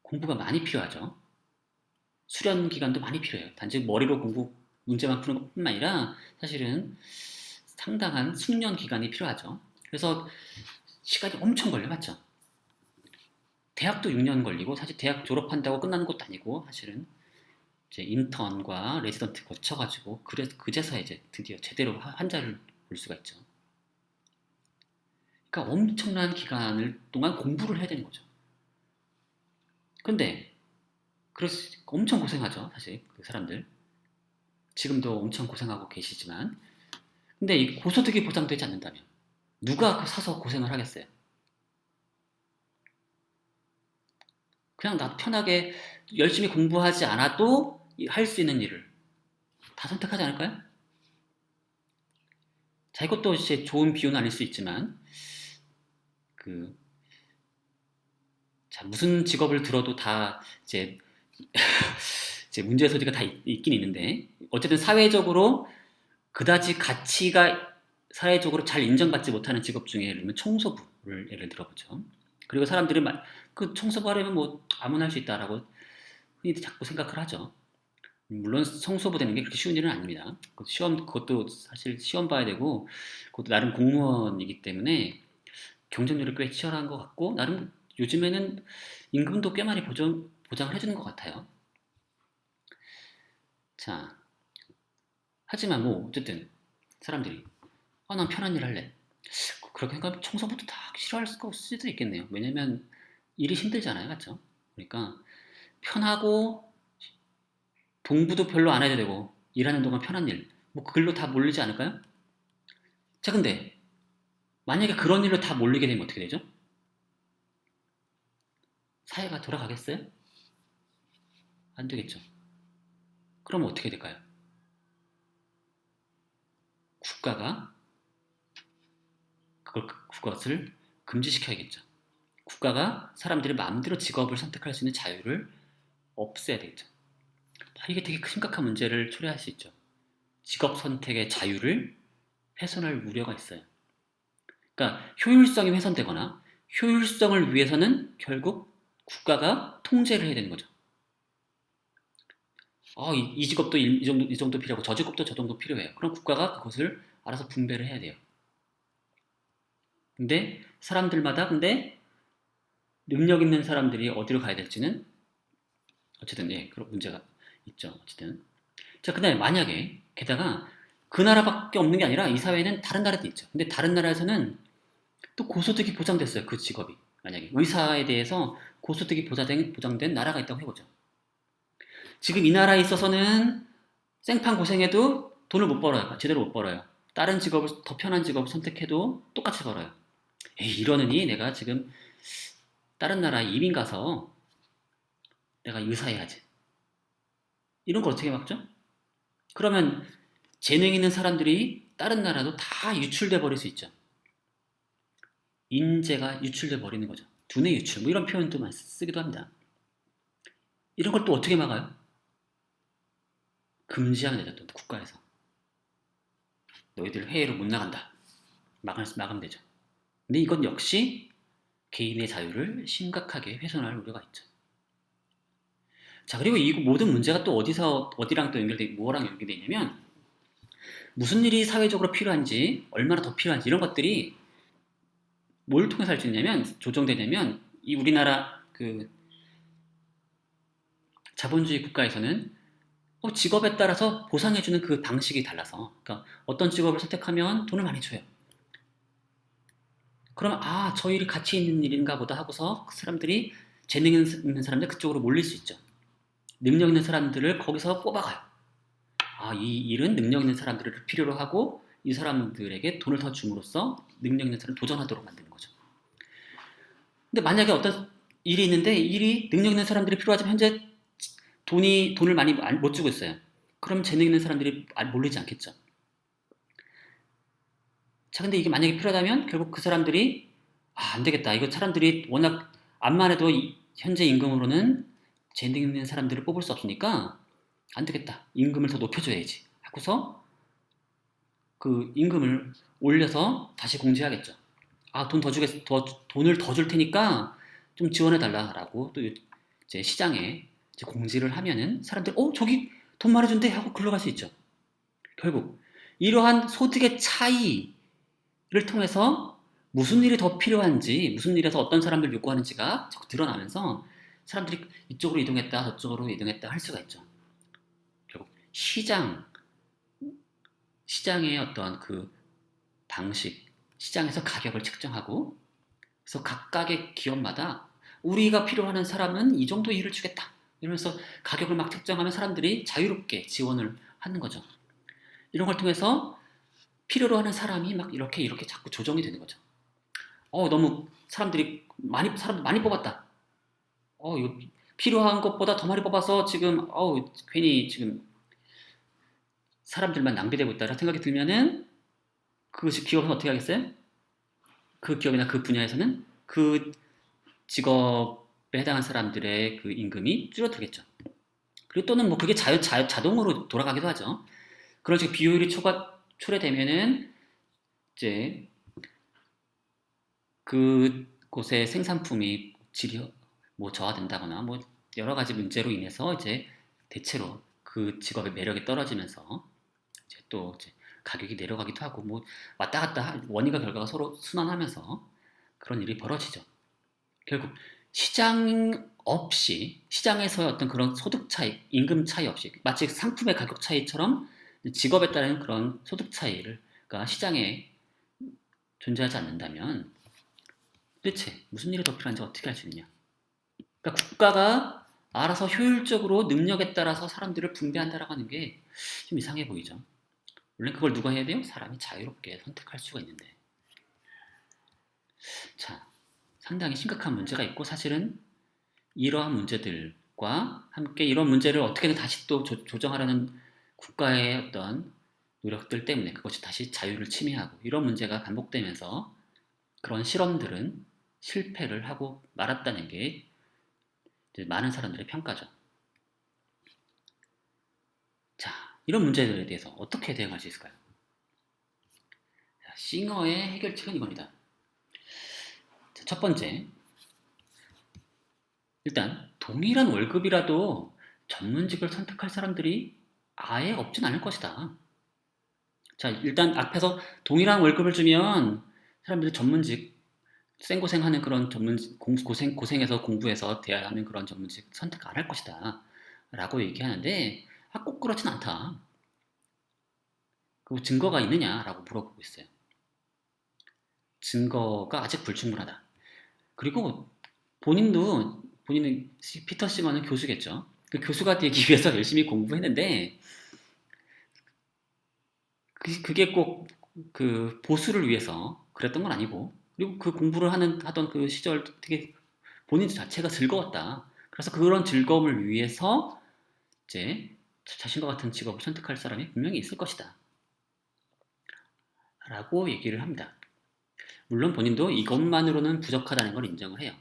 공부가 많이 필요하죠. 수련 기간도 많이 필요해요. 단지 머리로 문제만 푸는 것뿐만 아니라 사실은 상당한 숙련 기간이 필요하죠. 그래서 시간이 엄청 걸려, 맞죠? 대학도 6년 걸리고, 사실 대학 졸업한다고 끝나는 것도 아니고, 사실은 이제 인턴과 레지던트 거쳐가지고, 그제서 이제 드디어 제대로 환자를 볼 수가 있죠. 그러니까 엄청난 기간을 동안 공부를 해야 되는 거죠. 근데 엄청 고생하죠, 사실 그 사람들. 지금도 엄청 고생하고 계시지만, 근데 이 고소득이 보장되지 않는다면 누가 사서 고생을 하겠어요? 그냥 나 편하게 열심히 공부하지 않아도 할 수 있는 일을 다 선택하지 않을까요? 자, 이것도 이제 좋은 비유는 아닐 수 있지만, 자, 무슨 직업을 들어도 다 이제 이제 문제 소지가 다 있긴 있는데, 어쨌든 사회적으로 그다지 가치가 사회적으로 잘 인정받지 못하는 직업 중에 예를 들면 청소부를 예를 들어보죠. 그리고 사람들이 그 청소부 하려면 뭐 아무나 할 수 있다라고 흔히 자꾸 생각을 하죠. 물론 청소부 되는 게 그렇게 쉬운 일은 아닙니다. 그것도 사실 시험 봐야 되고, 그것도 나름 공무원이기 때문에 경쟁률이 꽤 치열한 것 같고, 나름 요즘에는 임금도 꽤 많이 보장을 해주는 것 같아요. 자, 하지만 뭐 어쨌든 사람들이 난 편한 일 할래. 그렇게 생각하면 청소부도 다 싫어할 수도 있겠네요. 왜냐면 일이 힘들잖아요, 맞죠? 그러니까 편하고 공부도 별로 안 해도 되고 일하는 동안 편한 일, 뭐 그걸로 다 몰리지 않을까요? 자, 근데 만약에 그런 일로 다 몰리게 되면 어떻게 되죠? 사회가 돌아가겠어요? 안 되겠죠. 그럼 어떻게 될까요? 국가가 그것을 금지시켜야겠죠. 국가가 사람들이 마음대로 직업을 선택할 수 있는 자유를 없애야 되겠죠. 이게 되게 심각한 문제를 초래할 수 있죠. 직업 선택의 자유를 훼손할 우려가 있어요. 그러니까 효율성이 훼손되거나 효율성을 위해서는 결국 국가가 통제를 해야 되는 거죠. 이 직업도 이 정도 필요하고 저 직업도 저 정도 필요해요. 그럼 국가가 그것을 알아서 분배를 해야 돼요. 근데 사람들마다 능력 있는 사람들이 어디로 가야 될지는 어쨌든 그런 문제가 있죠. 어쨌든 자, 그다음에 만약에 게다가 그 나라밖에 없는 게 아니라 이 사회는 다른 나라도 있죠. 근데 다른 나라에서는 또 고소득이 보장됐어요. 그 직업이. 만약에 의사에 대해서 고소득이 보장된 나라가 있다고 해보죠. 지금 이 나라에 있어서는 생판 고생해도 돈을 못 벌어요. 제대로 못 벌어요. 다른 직업을 더 편한 직업을 선택해도 똑같이 벌어요. 이러느니 내가 지금 다른 나라에 이민 가서 내가 의사해야지. 이런 걸 어떻게 막죠? 그러면 재능 있는 사람들이 다른 나라도 다 유출돼 버릴 수 있죠. 인재가 유출돼 버리는 거죠. 두뇌 유출, 뭐 이런 표현도 많이 쓰기도 합니다. 이런 걸 또 어떻게 막아요? 금지하면 되죠. 또 국가에서. 너희들 해외로 못 나간다. 막으면 되죠. 근데 이건 역시 개인의 자유를 심각하게 훼손할 우려가 있죠. 자, 그리고 이 모든 문제가 또 어디랑 또 뭐랑 연결되어 있냐면, 무슨 일이 사회적으로 필요한지, 얼마나 더 필요한지, 이런 것들이 뭘 통해서 할 수 있냐면, 조정되냐면, 이 우리나라 자본주의 국가에서는 직업에 따라서 보상해주는 그 방식이 달라서, 그러니까 어떤 직업을 선택하면 돈을 많이 줘요. 그러면 저 일이 가치 있는 일인가 보다 하고서 그 사람들이 재능 있는 사람들 그쪽으로 몰릴 수 있죠. 능력 있는 사람들을 거기서 뽑아가요. 이 일은 능력 있는 사람들을 필요로 하고 이 사람들에게 돈을 더 줌으로써 능력 있는 사람을 도전하도록 만드는 거죠. 근데 만약에 어떤 일이 있는데 일이 능력 있는 사람들이 필요하지만 현재 돈을 많이 못 주고 있어요. 그럼 재능 있는 사람들이 몰리지 않겠죠. 자, 근데 이게 만약에 필요하다면 결국 그 사람들이 안 되겠다. 이거 사람들이 워낙 암만 해도 현재 임금으로는 재능 있는 사람들을 뽑을 수 없으니까 안 되겠다. 임금을 더 높여줘야지. 하고서 그 임금을 올려서 다시 공지하겠죠. 돈을 더 줄 테니까 좀 지원해달라라고 또 이제 시장에 이제 공지를 하면은 사람들, 저기 돈 많이 준대 하고 글러갈 수 있죠. 결국 이러한 소득의 차이를 통해서 무슨 일이 더 필요한지, 무슨 일에서 어떤 사람들 요구하는지가 자꾸 드러나면서 사람들이 이쪽으로 이동했다, 저쪽으로 이동했다 할 수가 있죠. 결국 시장의 어떤 그 방식, 시장에서 가격을 측정하고, 그래서 각각의 기업마다 우리가 필요하는 사람은 이 정도 일을 주겠다. 이러면서 가격을 막 책정하면 사람들이 자유롭게 지원을 하는 거죠. 이런 걸 통해서 필요로 하는 사람이 막 이렇게 자꾸 조정이 되는 거죠. 너무 사람들 많이 뽑았다. 이거 필요한 것보다 더 많이 뽑아서 지금, 괜히 지금 사람들만 낭비되고 있다라는 생각이 들면은 그 기업은 어떻게 하겠어요? 그 기업이나 그 분야에서는 그 직업에 해당한 사람들의 그 임금이 줄어들겠죠. 그리고 또는 뭐 그게 자동으로 돌아가기도 하죠. 그런 식으로 비효율이 초래되면은 이제 그곳의 생산품이 질이 뭐 저하된다거나 뭐 여러 가지 문제로 인해서 이제 대체로 그 직업의 매력이 떨어지면서 이제 가격이 내려가기도 하고 뭐 왔다 갔다 원인과 결과가 서로 순환하면서 그런 일이 벌어지죠. 결국 시장에서의 어떤 그런 소득 차이, 임금 차이 없이 마치 상품의 가격 차이처럼 직업에 따른 그런 소득 차이가 그러니까 시장에 존재하지 않는다면 도대체 무슨 일이 더 필요한지 어떻게 알 수 있느냐? 그러니까 국가가 알아서 효율적으로 능력에 따라서 사람들을 분배한다라고 하는 게 좀 이상해 보이죠. 물론 그걸 누가 해야 돼요? 사람이 자유롭게 선택할 수가 있는데. 자, 상당히 심각한 문제가 있고 사실은 이러한 문제들과 함께 이런 문제를 어떻게든 다시 또 조정하려는 국가의 어떤 노력들 때문에 그것이 다시 자유를 침해하고 이런 문제가 반복되면서 그런 실험들은 실패를 하고 말았다는 게 이제 많은 사람들의 평가죠. 자, 이런 문제들에 대해서 어떻게 대응할 수 있을까요? 자, 싱어의 해결책은 이겁니다. 자, 첫 번째, 일단 동일한 월급이라도 전문직을 선택할 사람들이 아예 없진 않을 것이다. 자, 일단 앞에서 동일한 월급을 주면 사람들이 전문직, 생고생하는 그런 전문직, 고생해서 공부해서 돼야 하는 그런 전문직 선택 안 할 것이다. 라고 얘기하는데, 꼭 그렇진 않다. 그 증거가 있느냐라고 물어보고 있어요. 증거가 아직 불충분하다. 그리고 본인은 피터 시먼은 교수겠죠. 그 교수가 되기 위해서 열심히 공부했는데 그게 꼭 그 보수를 위해서 그랬던 건 아니고 그리고 그 공부를 하던 그 시절 되게 본인 자체가 즐거웠다. 그래서 그런 즐거움을 위해서 이제 자신과 같은 직업을 선택할 사람이 분명히 있을 것이다. 라고 얘기를 합니다. 물론 본인도 이것만으로는 부족하다는 걸 인정을 해요.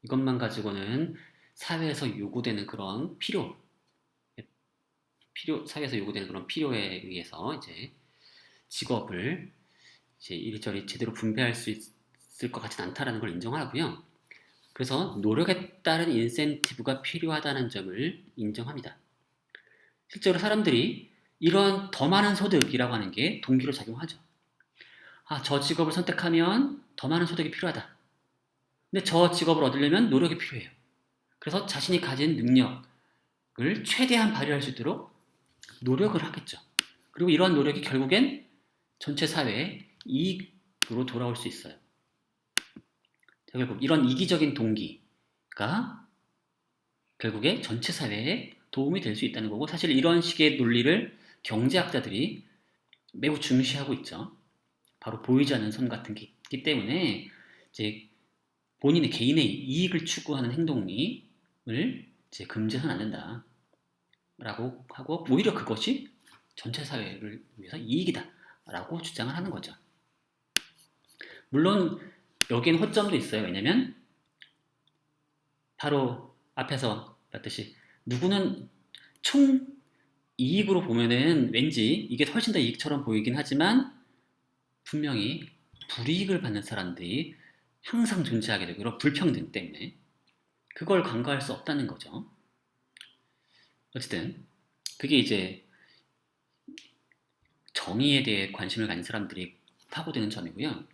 이것만 가지고는 사회에서 요구되는 그런 사회에서 요구되는 그런 필요에 의해서 이제 직업을 이제 이리저리 제대로 분배할 수 있을 것 같진 않다라는 걸 인정하고요. 그래서 노력에 따른 인센티브가 필요하다는 점을 인정합니다. 실제로 사람들이 이런 더 많은 소득이라고 하는 게 동기로 작용하죠. 아, 저 직업을 선택하면 더 많은 소득이 필요하다. 근데 저 직업을 얻으려면 노력이 필요해요. 그래서 자신이 가진 능력을 최대한 발휘할 수 있도록 노력을 하겠죠. 그리고 이러한 노력이 결국엔 전체 사회에 이익으로 돌아올 수 있어요. 결국 이런 이기적인 동기가 결국에 전체 사회에 도움이 될 수 있다는 거고 사실 이런 식의 논리를 경제학자들이 매우 중시하고 있죠. 바로 보이지 않는 선 같은 게 있기 때문에 이제 본인의 개인의 이익을 추구하는 행동을 이제 금지해서는 안 된다. 라고 하고 오히려 그것이 전체 사회를 위해서 이익이다. 라고 주장을 하는 거죠. 물론 여기에는 허점도 있어요. 왜냐면 바로 앞에서 봤듯이 누구는 총 이익으로 보면은 왠지 이게 훨씬 더 이익처럼 보이긴 하지만 분명히 불이익을 받는 사람들이 항상 존재하게 되고 이런 불평등 때문에 그걸 간과할 수 없다는 거죠. 어쨌든 그게 이제 정의에 대해 관심을 가진 사람들이 파고드는 점이고요.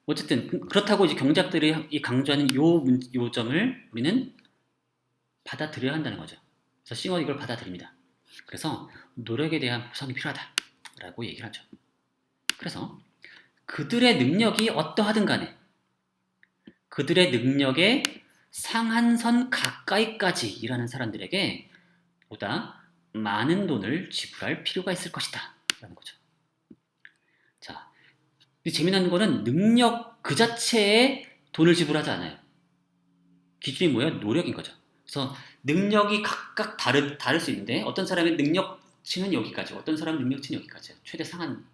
어쨌든 그렇다고 이제 경제학들이 강조하는 요 점을 우리는 받아들여야 한다는 거죠. 그래서 싱어는 이걸 받아들입니다. 그래서 노력에 대한 보상이 필요하다라고 얘기를 하죠. 그래서 그들의 능력이 어떠하든 간에 그들의 능력의 상한선 가까이까지 일하는 사람들에게 보다 많은 돈을 지불할 필요가 있을 것이다. 라는 거죠. 자, 재미난 거는 능력 그 자체에 돈을 지불하지 않아요. 기준이 뭐예요? 노력인 거죠. 그래서 능력이 각각 다를 수 있는데 어떤 사람의 능력치는 여기까지, 어떤 사람의 능력치는 여기까지 최대 상한.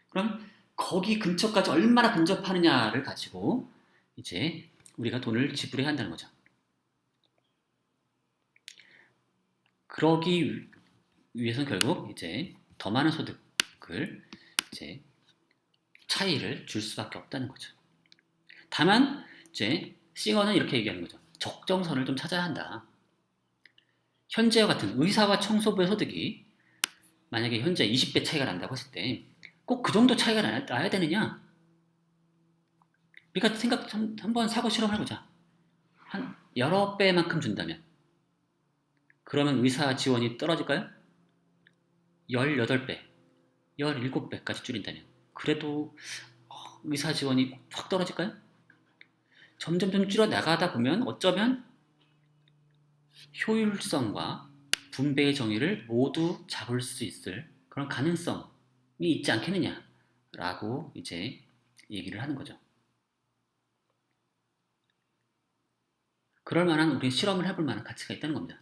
그럼 거기 근처까지 얼마나 근접하느냐를 가지고 이제 우리가 돈을 지불해야 한다는 거죠. 그러기 위해서는 결국 이제 더 많은 소득을 이제 차이를 줄 수밖에 없다는 거죠. 다만 이제 싱어는 이렇게 얘기하는 거죠. 적정선을 좀 찾아야 한다. 현재와 같은 의사와 청소부의 소득이 만약에 현재 20배 차이가 난다고 했을 때 꼭 그 정도 차이가 나야 되느냐? 우리가 한번 사고 실험을 해보자. 한 여러 배만큼 준다면 그러면 의사 지원이 떨어질까요? 18배, 17배까지 줄인다면 그래도 의사 지원이 확 떨어질까요? 점점 줄여 나가다 보면 어쩌면 효율성과 분배의 정의를 모두 잡을 수 있을 그런 가능성이 있지 않겠느냐라고 이제 얘기를 하는 거죠. 그럴 만한 우리 실험을 해볼 만한 가치가 있다는 겁니다.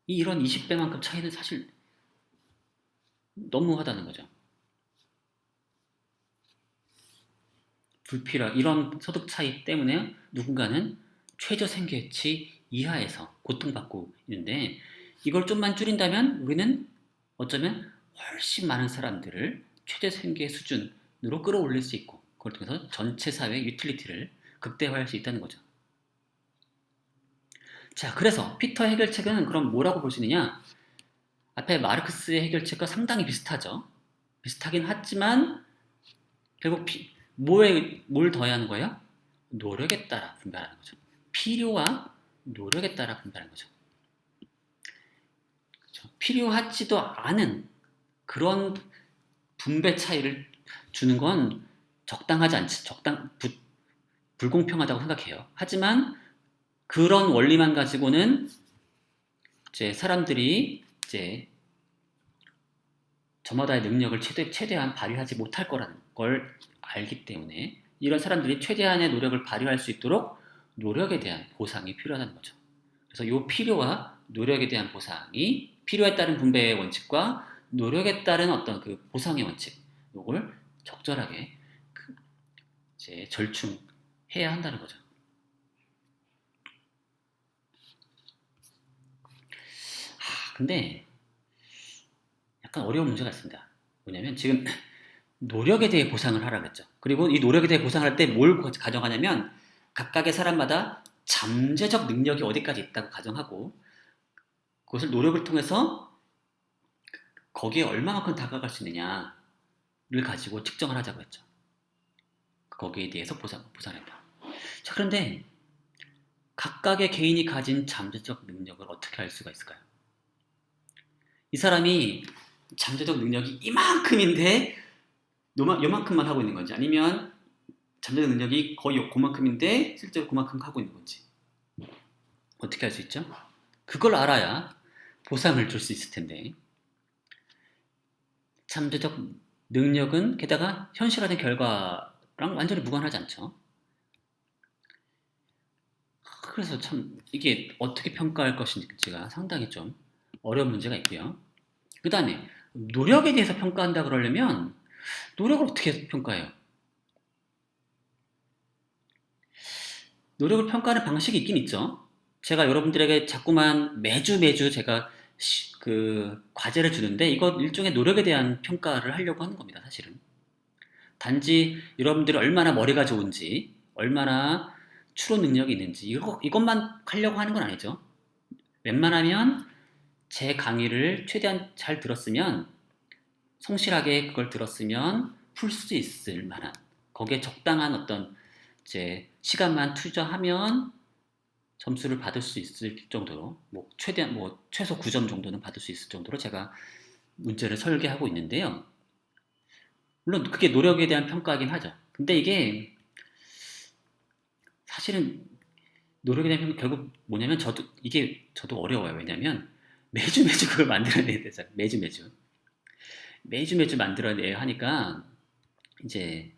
이런 20배만큼 차이는 사실 너무하다는 거죠. 불필요한 이런 소득 차이 때문에 누군가는 최저 생계치 이하에서 고통받고 있는데 이걸 좀만 줄인다면 우리는 어쩌면 훨씬 많은 사람들을 최저 생계 수준으로 끌어올릴 수 있고 그걸 통해서 전체 사회의 유틸리티를 극대화할 수 있다는 거죠. 자, 그래서 피터 해결책은 그럼 뭐라고 볼 수 있느냐? 앞에 마르크스의 해결책과 상당히 비슷하죠. 비슷하긴 하지만 결국 뭘 더해야 하는 거예요? 노력에 따라 분배하는 거죠. 필요와 노력에 따라 분배하는 거죠. 그렇죠? 필요하지도 않은 그런 분배 차이를 주는 건 적당하지 않지, 불공평하다고 생각해요. 하지만 그런 원리만 가지고는 이제 사람들이 이제 저마다의 능력을 최대한 발휘하지 못할 거라는 걸 알기 때문에 이런 사람들이 최대한의 노력을 발휘할 수 있도록 노력에 대한 보상이 필요하다는 거죠. 그래서 이 필요와 노력에 대한 보상이 필요에 따른 분배의 원칙과 노력에 따른 어떤 그 보상의 원칙, 이걸 적절하게 이제 절충해야 한다는 거죠. 근데 약간 어려운 문제가 있습니다. 뭐냐면 지금 노력에 대해 보상을 하라고 했죠. 그리고 이 노력에 대해 보상을 할 때 뭘 가정하냐면 각각의 사람마다 잠재적 능력이 어디까지 있다고 가정하고 그것을 노력을 통해서 거기에 얼마만큼 다가갈 수 있느냐를 가지고 측정을 하자고 했죠. 거기에 대해서 보상했다. 자, 그런데 각각의 개인이 가진 잠재적 능력을 어떻게 알 수가 있을까요? 이 사람이 잠재적 능력이 이만큼인데 요만큼만 하고 있는 건지 아니면 잠재적 능력이 거의 그만큼인데 실제로 그만큼 하고 있는 건지 어떻게 알 수 있죠? 그걸 알아야 보상을 줄 수 있을 텐데 잠재적 능력은 게다가 현실화된 결과랑 완전히 무관하지 않죠. 그래서 참 이게 어떻게 평가할 것인지가 상당히 좀 어려운 문제가 있고요. 그 다음에 노력에 대해서 평가한다 그러려면 노력을 어떻게 평가해요? 노력을 평가하는 방식이 있긴 있죠. 제가 여러분들에게 자꾸만 매주 제가 그 과제를 주는데 이거 일종의 노력에 대한 평가를 하려고 하는 겁니다, 사실은. 단지 여러분들이 얼마나 머리가 좋은지, 얼마나 추론 능력이 있는지 이것만 하려고 하는 건 아니죠. 웬만하면 제 강의를 최대한 잘 들었으면 성실하게 그걸 들었으면 풀 수 있을 만한 거기에 적당한 어떤 이제 시간만 투자하면 점수를 받을 수 있을 정도로 최대한 최소 9점 정도는 받을 수 있을 정도로 제가 문제를 설계하고 있는데요. 물론 그게 노력에 대한 평가이긴 하죠. 근데 이게 사실은 노력에 대한 평가 결국 뭐냐면 저도 어려워요. 왜냐면 매주 그걸 만들어내야 되잖아요. 매주 만들어내야 하니까 이제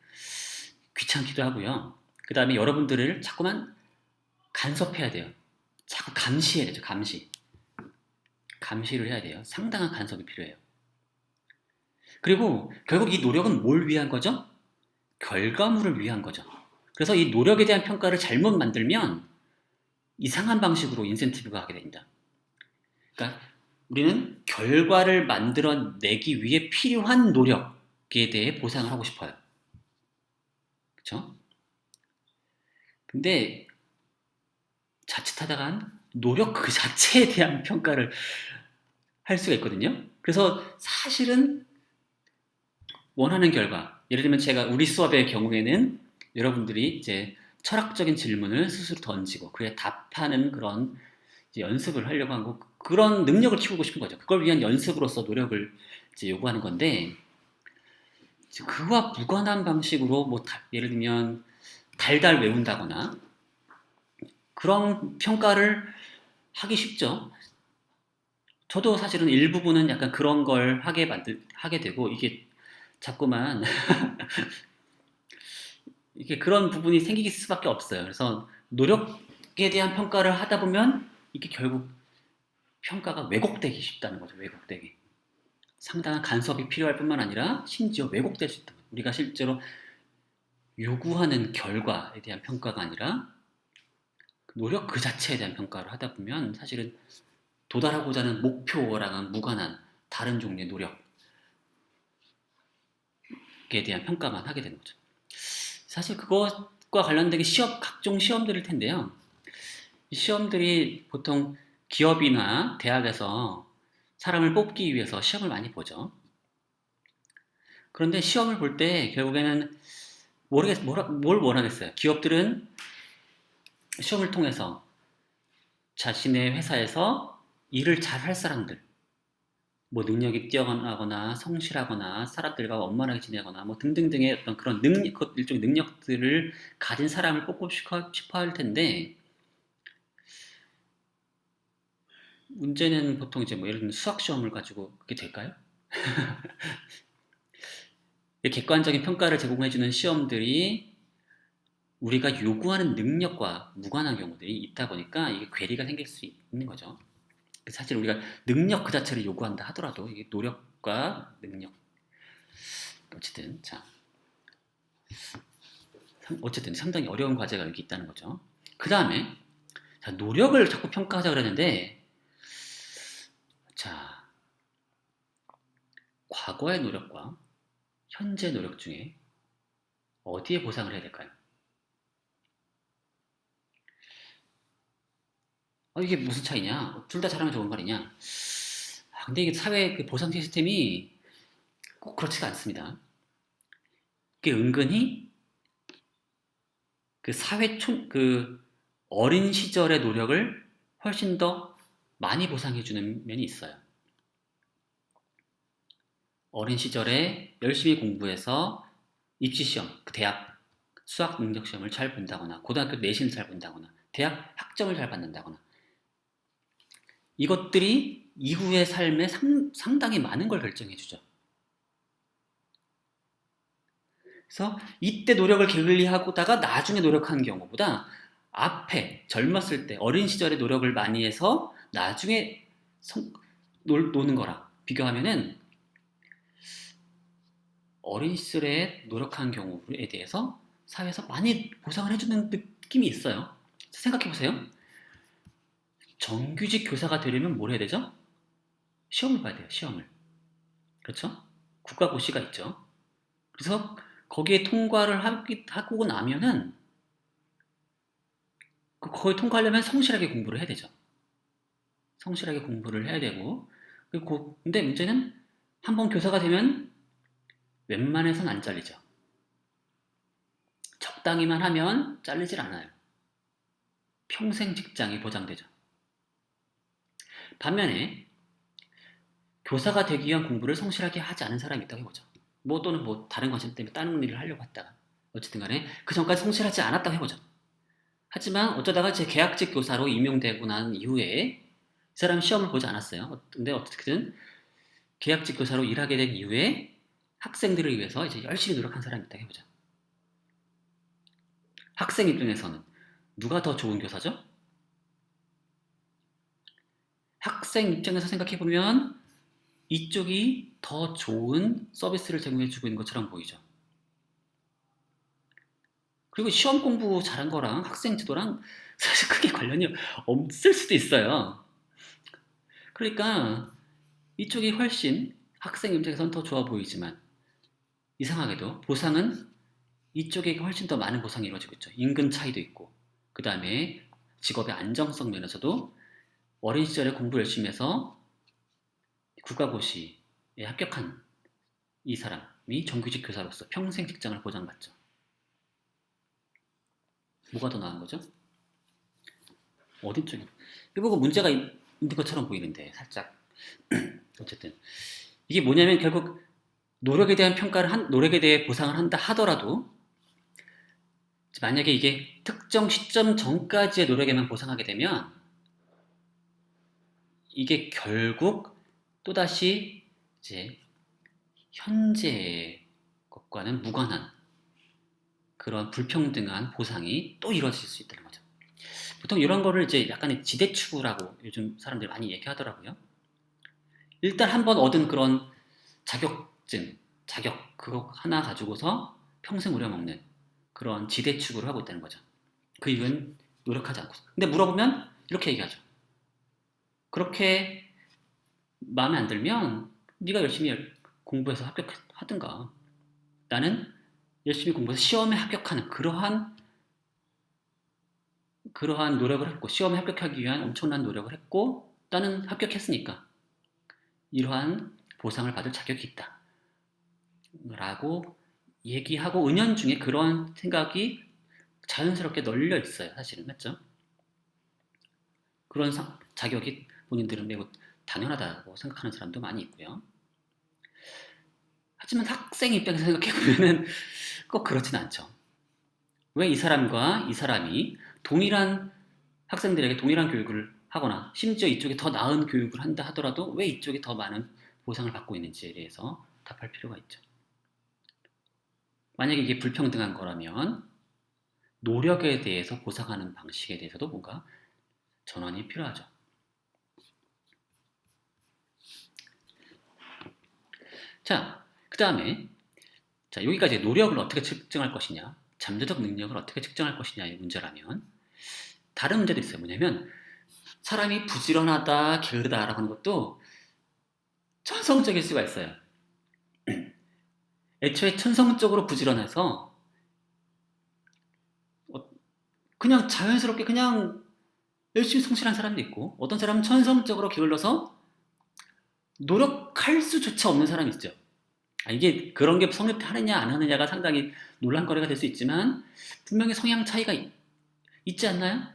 귀찮기도 하고요. 그 다음에 여러분들을 자꾸만 간섭해야 돼요. 자꾸 감시해야 되죠. 감시를 해야 돼요. 상당한 간섭이 필요해요. 그리고 결국 이 노력은 뭘 위한 거죠? 결과물을 위한 거죠. 그래서 이 노력에 대한 평가를 잘못 만들면 이상한 방식으로 인센티브가 하게 됩니다. 그러니까 우리는 결과를 만들어내기 위해 필요한 노력에 대해 보상을 하고 싶어요. 그렇죠? 근데 자칫하다간 노력 그 자체에 대한 평가를 할 수가 있거든요. 그래서 사실은 원하는 결과, 예를 들면 제가 우리 수업의 경우에는 여러분들이 이제 철학적인 질문을 스스로 던지고 그에 답하는 그런 이제 연습을 하려고 하고 그런 능력을 키우고 싶은 거죠. 그걸 위한 연습으로서 노력을 이제 요구하는 건데 그와 무관한 방식으로 예를 들면 달달 외운다거나 그런 평가를 하기 쉽죠. 저도 사실은 일부분은 약간 그런 걸 하게 되고 이게 자꾸만 이게 그런 부분이 생길 수밖에 없어요. 그래서 노력에 대한 평가를 하다 보면 이게 결국 평가가 왜곡되기 쉽다는 거죠. 왜곡되기. 상당한 간섭이 필요할 뿐만 아니라 심지어 왜곡될 수 있다. 우리가 실제로 요구하는 결과에 대한 평가가 아니라 노력 그 자체에 대한 평가를 하다 보면 사실은 도달하고자 하는 목표랑은 무관한 다른 종류의 노력에 대한 평가만 하게 되는 거죠. 사실 그것과 관련된 게 각종 시험들일 텐데요. 이 시험들이 보통 기업이나 대학에서 사람을 뽑기 위해서 시험을 많이 보죠. 그런데 시험을 볼 때 결국에는 뭘 원하겠어요. 기업들은 시험을 통해서 자신의 회사에서 일을 잘 할 사람들, 뭐 능력이 뛰어나거나 성실하거나 사람들과 원만하게 지내거나 뭐 등등등의 어떤 그런 일종의 능력들을 가진 사람을 뽑고 싶어 할 텐데, 문제는 보통 이제 뭐 예를 들면 수학 시험을 가지고 그게 될까요? 객관적인 평가를 제공해주는 시험들이 우리가 요구하는 능력과 무관한 경우들이 있다 보니까 이게 괴리가 생길 수 있는 거죠. 사실 우리가 능력 그 자체를 요구한다 하더라도 이게 노력과 능력, 어쨌든 자 어쨌든 상당히 어려운 과제가 여기 있다는 거죠. 그 다음에 노력을 자꾸 평가하자 그랬는데, 자 과거의 노력과 현재 노력 중에 어디에 보상을 해야 될까요? 이게 무슨 차이냐? 둘 다 잘하면 좋은 말이냐? 근데 이게 사회 그 보상 시스템이 꼭 그렇지가 않습니다. 이게 은근히 그 그 어린 시절의 노력을 훨씬 더 많이 보상해주는 면이 있어요. 어린 시절에 열심히 공부해서 입시시험, 그 대학 수학 능력 시험을 잘 본다거나, 고등학교 내신을 잘 본다거나, 대학 학점을 잘 받는다거나, 이것들이 이후의 삶에 상당히 많은 걸 결정해주죠. 그래서 이때 노력을 게을리하고다가 나중에 노력하는 경우보다 앞에 젊었을 때 어린 시절에 노력을 많이 해서 나중에 노는 거랑 비교하면은 어린 시절에 노력한 경우에 대해서 사회에서 많이 보상을 해주는 느낌이 있어요. 생각해보세요. 정규직 교사가 되려면 뭘 해야 되죠? 시험을 봐야 돼요. 시험을. 그렇죠? 국가고시가 있죠. 그래서 거기에 통과를 하고 나면은 거기 통과하려면 성실하게 공부를 해야 되죠. 성실하게 공부를 해야 되고, 그리고 근데 문제는 한번 교사가 되면 웬만해선 안 잘리죠. 적당히만 하면 잘리질 않아요. 평생 직장이 보장되죠. 반면에 교사가 되기 위한 공부를 성실하게 하지 않은 사람이 있다고 해보죠. 뭐 또는 뭐 다른 관심 때문에 다른 일을 하려고 했다가 어쨌든 간에 그 전까지 성실하지 않았다고 해보죠. 하지만 어쩌다가 제 계약직 교사로 임용되고 난 이후에 이 사람 시험을 보지 않았어요. 근데 어떻게든 계약직 교사로 일하게 된 이후에 학생들을 위해서 이제 열심히 노력한 사람이 있다고 해보죠. 학생 입장에서는 누가 더 좋은 교사죠? 학생 입장에서 생각해보면 이쪽이 더 좋은 서비스를 제공해주고 있는 것처럼 보이죠. 그리고 시험 공부 잘한 거랑 학생 지도랑 사실 크게 관련이 없을 수도 있어요. 그러니까 이쪽이 훨씬 학생 입장에서는 더 좋아 보이지만 이상하게도 보상은 이쪽에 훨씬 더 많은 보상이 이루어지고 있죠. 임금 차이도 있고, 그 다음에 직업의 안정성 면에서도 어린 시절에 공부 열심히 해서 국가고시에 합격한 이 사람이 정규직 교사로서 평생 직장을 보장받죠. 뭐가 더 나은 거죠? 어디 쪽이? 이거 보고 문제가 있는 것처럼 보이는데 살짝 어쨌든 이게 뭐냐면 결국 노력에 대한 노력에 대해 보상을 한다 하더라도 만약에 이게 특정 시점 전까지의 노력에만 보상하게 되면 이게 결국 또다시 이제 현재의 것과는 무관한 그런 불평등한 보상이 또 이루어질 수 있다는 거죠. 보통 이런 거를 이제 약간의 지대추구라고 요즘 사람들이 많이 얘기하더라고요. 일단 한번 얻은 그런 자격증, 자격 그거 하나 가지고서 평생 우려먹는 그런 지대추구를 하고 있다는 거죠. 그 이유는 노력하지 않고. 근데 물어보면 이렇게 얘기하죠. 그렇게 마음에 안 들면 네가 열심히 공부해서 합격하든가. 나는 열심히 공부해서 시험에 합격하는 그러한 노력을 했고 시험에 합격하기 위한 엄청난 노력을 했고 나는 합격했으니까 이러한 보상을 받을 자격이 있다. 라고 얘기하고 은연중에 그런 생각이 자연스럽게 널려 있어요. 사실은 맞죠? 그런 자격이 본인들은 매우 당연하다고 생각하는 사람도 많이 있고요. 하지만 학생 입장에서 생각해보면 꼭 그렇진 않죠. 왜 이 사람과 이 사람이 동일한 학생들에게 동일한 교육을 하거나 심지어 이쪽이 더 나은 교육을 한다 하더라도 왜 이쪽이 더 많은 보상을 받고 있는지에 대해서 답할 필요가 있죠. 만약에 이게 불평등한 거라면 노력에 대해서 보상하는 방식에 대해서도 뭔가 전환이 필요하죠. 자, 그 다음에 여기까지 노력을 어떻게 측정할 것이냐, 잠재적 능력을 어떻게 측정할 것이냐의 문제라면 다른 문제도 있어요. 뭐냐면 사람이 부지런하다, 게으르다라고 하는 것도 천성적일 수가 있어요. 애초에 천성적으로 부지런해서 그냥 자연스럽게 그냥 열심히 성실한 사람도 있고 어떤 사람은 천성적으로 게을러서 노력할 수조차 없는 사람이 있죠. 이게 그런 게 성립하느냐 안 하느냐가 상당히 논란거리가 될 수 있지만 분명히 성향 차이가 있지 않나요?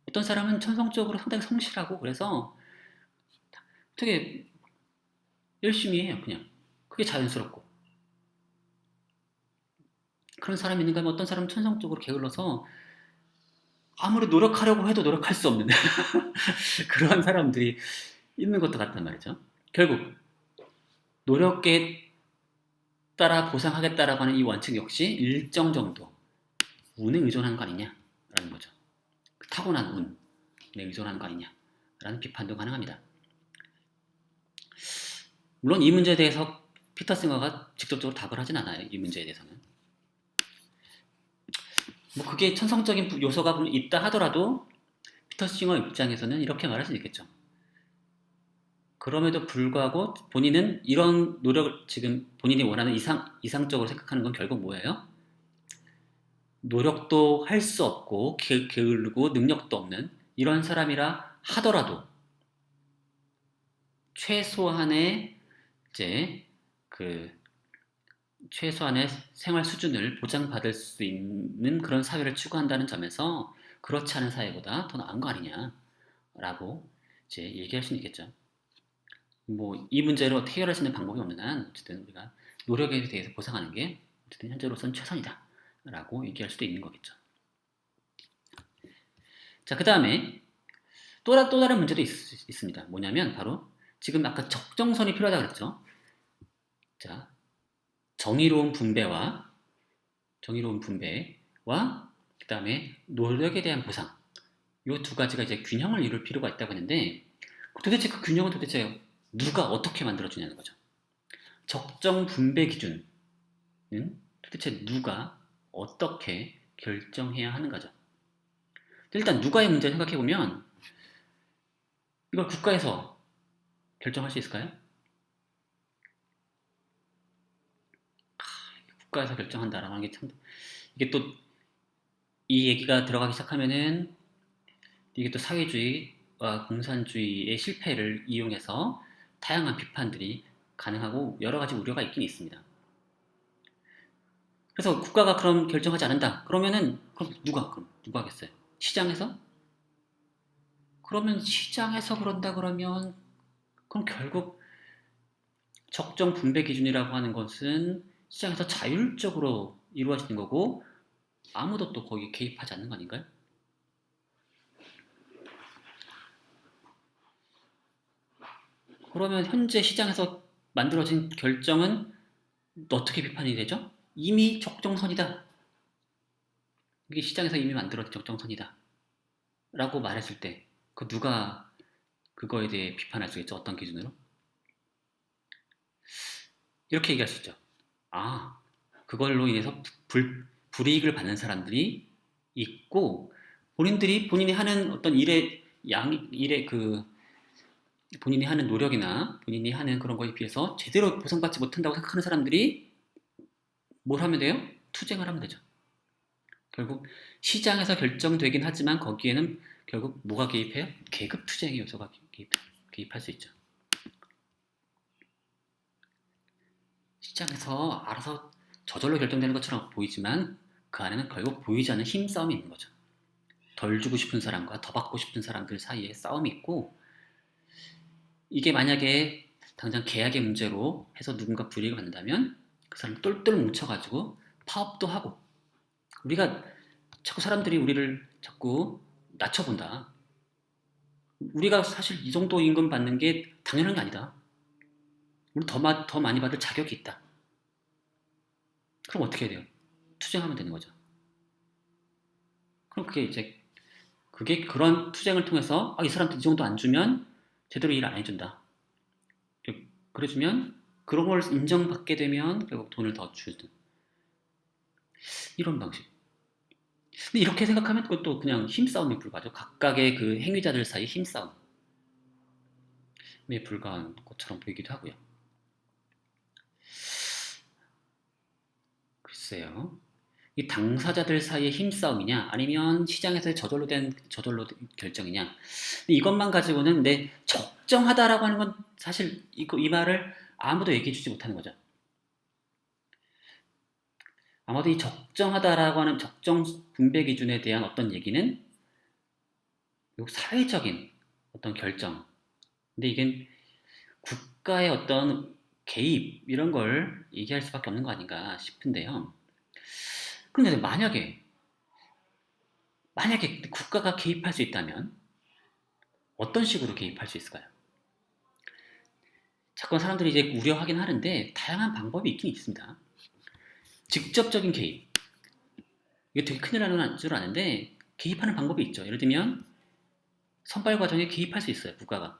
어떤 사람은 천성적으로 상당히 성실하고 그래서 되게 열심히 해요. 그냥 그게 자연스럽고 그런 사람이 있는가 하면 어떤 사람은 천성적으로 게을러서 아무리 노력하려고 해도 노력할 수 없는 그런 사람들이 있는 것도 같단 말이죠. 결국 노력에 따라 보상하겠다라고 하는 이 원칙 역시 일정 정도 운에 의존하는 거 아니냐라는 거죠. 타고난 운에 의존하는 거 아니냐라는 비판도 가능합니다. 물론 이 문제에 대해서 피터 싱어가 직접적으로 답을 하진 않아요. 이 문제에 대해서는. 뭐 그게 천성적인 요소가 있다 하더라도 피터 싱어 입장에서는 이렇게 말할 수 있겠죠. 그럼에도 불구하고 본인은 이런 노력을 지금 본인이 원하는 이상적으로 생각하는 건 결국 뭐예요? 노력도 할 수 없고 게으르고 능력도 없는 이런 사람이라 하더라도 최소한의 이제 그 최소한의 생활 수준을 보장받을 수 있는 그런 사회를 추구한다는 점에서 그렇지 않은 사회보다 더 나은 거 아니냐라고 이제 얘기할 수는 있겠죠. 뭐 이 문제를 어떻게 해결할 수 있는 방법이 없는 한 어쨌든 우리가 노력에 대해서 보상하는 게 어쨌든 현재로서는 최선이다라고 얘기할 수도 있는 거겠죠. 자, 그 다음에 또 다른 문제도 있습니다. 뭐냐면 바로 지금 아까 적정선이 필요하다고 그랬죠. 자, 정의로운 분배와 그 다음에 노력에 대한 보상 이 두 가지가 이제 균형을 이룰 필요가 있다고 했는데 도대체 그 균형은 도대체 누가 어떻게 만들어주냐는 거죠. 적정 분배 기준은 도대체 누가 어떻게 결정해야 하는 거죠. 일단 누가의 문제를 생각해보면 이걸 국가에서 결정할 수 있을까요? 국가에서 결정한다라고 하는 게 참 이게 또 이 얘기가 들어가기 시작하면은 이게 또 사회주의와 공산주의의 실패를 이용해서 다양한 비판들이 가능하고 여러 가지 우려가 있긴 있습니다. 그래서 국가가 그럼 결정하지 않는다. 그러면은 그럼 누가 하겠어요? 시장에서? 그러면 시장에서 그런다 그러면 그럼 결국 적정 분배 기준이라고 하는 것은 시장에서 자율적으로 이루어지는 거고 아무도 또 거기 개입하지 않는 거 아닌가요? 그러면 현재 시장에서 만들어진 결정은 어떻게 비판이 되죠? 이미 적정선이다. 이게 시장에서 이미 만들어진 적정선이다 라고 말했을 때 그 누가 그거에 대해 비판할 수 있죠? 어떤 기준으로? 이렇게 얘기할 수 있죠. 아, 그걸로 인해서 불이익을 받는 사람들이 있고 본인들이 본인이 하는 어떤 일의 그 본인이 하는 노력이나 본인이 하는 그런 거에 비해서 제대로 보상받지 못한다고 생각하는 사람들이 뭘 하면 돼요? 투쟁을 하면 되죠. 결국 시장에서 결정되긴 하지만 거기에는 결국 뭐가 개입해요? 계급 투쟁의 요소가 개입할 수 있죠. 시장에서 알아서 저절로 결정되는 것처럼 보이지만 그 안에는 결국 보이지 않는 힘싸움이 있는 거죠. 덜 주고 싶은 사람과 더 받고 싶은 사람들 사이에 싸움이 있고 이게 만약에 당장 계약의 문제로 해서 누군가 불이익을 받는다면 그 사람 똘똘 뭉쳐가지고 파업도 하고 우리가 자꾸 사람들이 우리를 자꾸 낮춰본다. 우리가 사실 이 정도 임금 받는 게 당연한 게 아니다. 우리 더 많이 받을 자격이 있다. 그럼 어떻게 해야 돼요? 투쟁하면 되는 거죠. 그럼 그게 그런 투쟁을 통해서 이 사람들 이 정도 안 주면 제대로 일 안 해준다. 그래주면 그런 걸 인정받게 되면 결국 돈을 더 주든 이런 방식. 근데 이렇게 생각하면 그것도 그냥 힘싸움에 불과하죠. 각각의 그 행위자들 사이 힘싸움에 불과한 것처럼 보이기도 하고요. 글쎄요. 이 당사자들 사이의 힘싸움이냐 아니면 시장에서의 저절로 결정이냐. 근데 이것만 가지고는 적정하다라고 하는 건 사실 이 말을 아무도 얘기해 주지 못하는 거죠. 아마도 이 적정하다라고 하는 적정 분배 기준에 대한 어떤 얘기는 사회적인 어떤 결정. 근데 이게 국가의 어떤 개입 이런 걸 얘기할 수밖에 없는 거 아닌가 싶은데요. 그런데 만약에 국가가 개입할 수 있다면 어떤 식으로 개입할 수 있을까요? 자꾸 사람들이 이제 우려하긴 하는데 다양한 방법이 있긴 있습니다. 직접적인 개입. 이게 되게 큰일 나는 줄 아는데 개입하는 방법이 있죠. 예를 들면 선발 과정에 개입할 수 있어요. 국가가.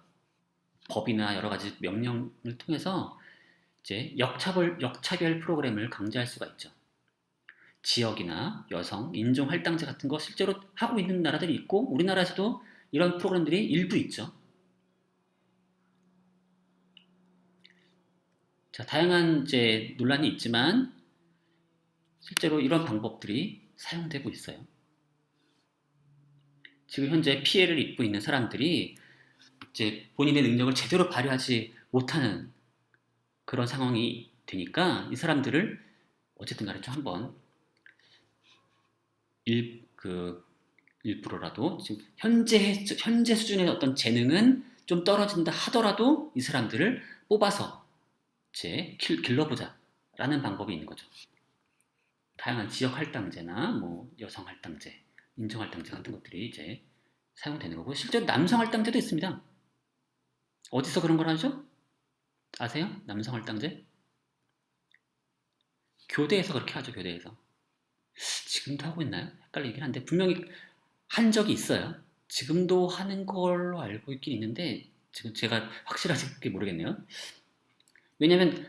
법이나 여러 가지 명령을 통해서 이제 역차별 프로그램을 강제할 수가 있죠. 지역이나 여성, 인종 할당제 같은 거 실제로 하고 있는 나라들이 있고 우리나라에서도 이런 프로그램들이 일부 있죠. 자, 다양한 이제 논란이 있지만 실제로 이런 방법들이 사용되고 있어요. 지금 현재 피해를 입고 있는 사람들이 이제 본인의 능력을 제대로 발휘하지 못하는 그런 상황이 되니까 이 사람들을 어쨌든 간에 좀 한번 일부러라도 지금 현재 수준의 어떤 재능은 좀 떨어진다 하더라도 이 사람들을 뽑아서 이제 길러보자라는 방법이 있는 거죠. 다양한 지역 할당제나 뭐 여성 할당제, 인종 할당제 같은 것들이 이제 사용되는 거고 실제로 남성 할당제도 있습니다. 어디서 그런 걸 하죠? 아세요? 남성 할당제? 교대에서 그렇게 하죠. 교대에서. 지금도 하고 있나요? 헷갈리긴 한데 분명히 한 적이 있어요. 지금도 하는 걸로 알고 있긴 있는데 지금 제가 확실하게 모르겠네요. 왜냐면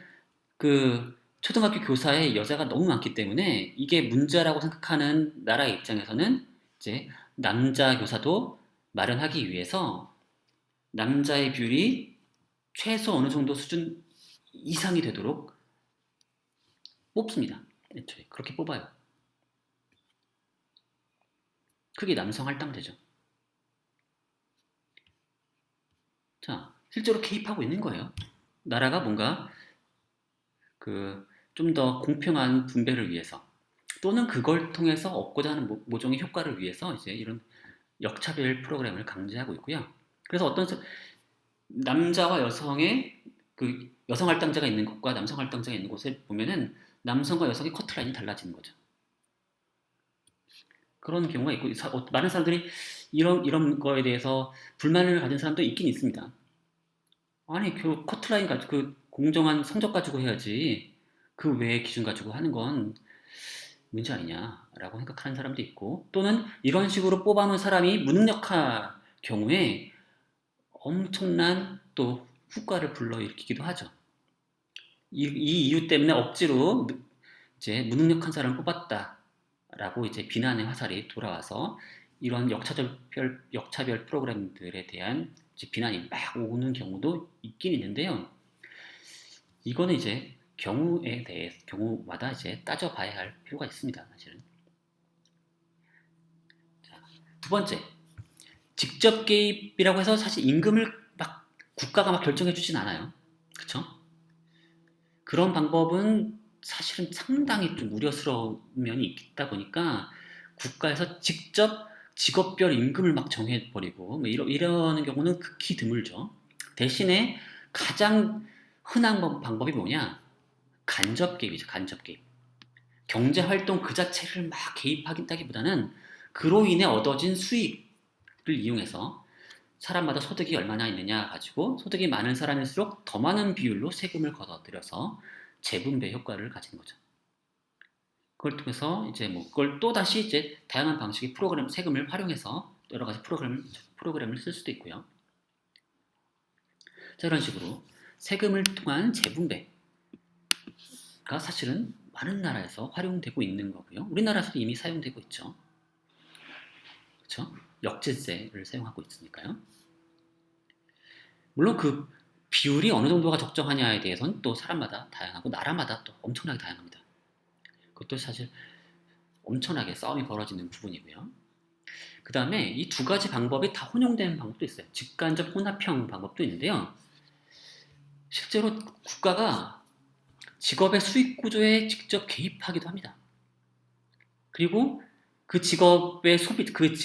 그 초등학교 교사에 여자가 너무 많기 때문에 이게 문제라고 생각하는 나라의 입장에서는 이제 남자 교사도 마련하기 위해서 남자의 비율이 최소 어느 정도 수준 이상이 되도록 뽑습니다. 애초에 그렇게 뽑아요. 그게 남성 할당제죠. 자, 실제로 개입하고 있는 거예요. 나라가 뭔가 좀 더 공평한 분배를 위해서 또는 그걸 통해서 얻고자 하는 모종의 효과를 위해서 이제 이런 역차별 프로그램을 강제하고 있고요. 그래서 남자와 여성의 여성 할당자가 있는 곳과 남성 할당자가 있는 곳에 보면은 남성과 여성의 커트라인이 달라지는 거죠. 그런 경우가 있고 많은 사람들이 이런 거에 대해서 불만을 가진 사람도 있긴 있습니다. 아니 그 커트라인 가지고 공정한 성적 가지고 해야지 그 외의 기준 가지고 하는 건 문제 아니냐라고 생각하는 사람도 있고, 또는 이런 식으로 뽑아놓은 사람이 무능력할 경우에 엄청난 또 후과를 불러일으키기도 하죠. 이 이유 때문에 억지로 이제 무능력한 사람을 뽑았다라고 이제 비난의 화살이 돌아와서 이런 역차별 프로그램들에 대한 이제 비난이 막 오는 경우도 있긴 있는데요. 이거는 이제 경우에 대해 경우마다 이제 따져봐야 할 필요가 있습니다. 사실은. 자, 두 번째, 직접 개입이라고 해서 사실 임금을 막 국가가 막 결정해주진 않아요. 그렇죠? 그런 방법은 사실은 상당히 좀 우려스러운 면이 있다 보니까 국가에서 직접 직업별 임금을 막 정해버리고 뭐 이러는 경우는 극히 드물죠. 대신에 가장 흔한 방법이 뭐냐? 간접 개입이죠. 간접 개입. 경제 활동 그 자체를 막 개입하긴다기보다는 그로 인해 얻어진 수익을 이용해서 사람마다 소득이 얼마나 있느냐 가지고 소득이 많은 사람일수록 더 많은 비율로 세금을 걷어들여서 재분배 효과를 가지는 거죠. 그걸 통해서 이제 뭐 그걸 또 다시 이제 다양한 방식의 세금을 활용해서 여러 가지 프로그램을 쓸 수도 있고요. 자, 이런 식으로 세금을 통한 재분배가 사실은 많은 나라에서 활용되고 있는 거고요. 우리나라에서도 이미 사용되고 있죠. 그렇죠? 역제세를 사용하고 있으니까요. 물론 그 비율이 어느 정도가 적정하냐에 대해서는 또 사람마다 다양하고 나라마다 또 엄청나게 다양합니다. 그것도 사실 엄청나게 싸움이 벌어지는 부분이고요. 그 다음에 이 두 가지 방법이 다 혼용되는 방법도 있어요. 직간접 혼합형 방법도 있는데요. 실제로 국가가 직업의 수익 구조에 직접 개입하기도 합니다. 그리고 그 직업의 그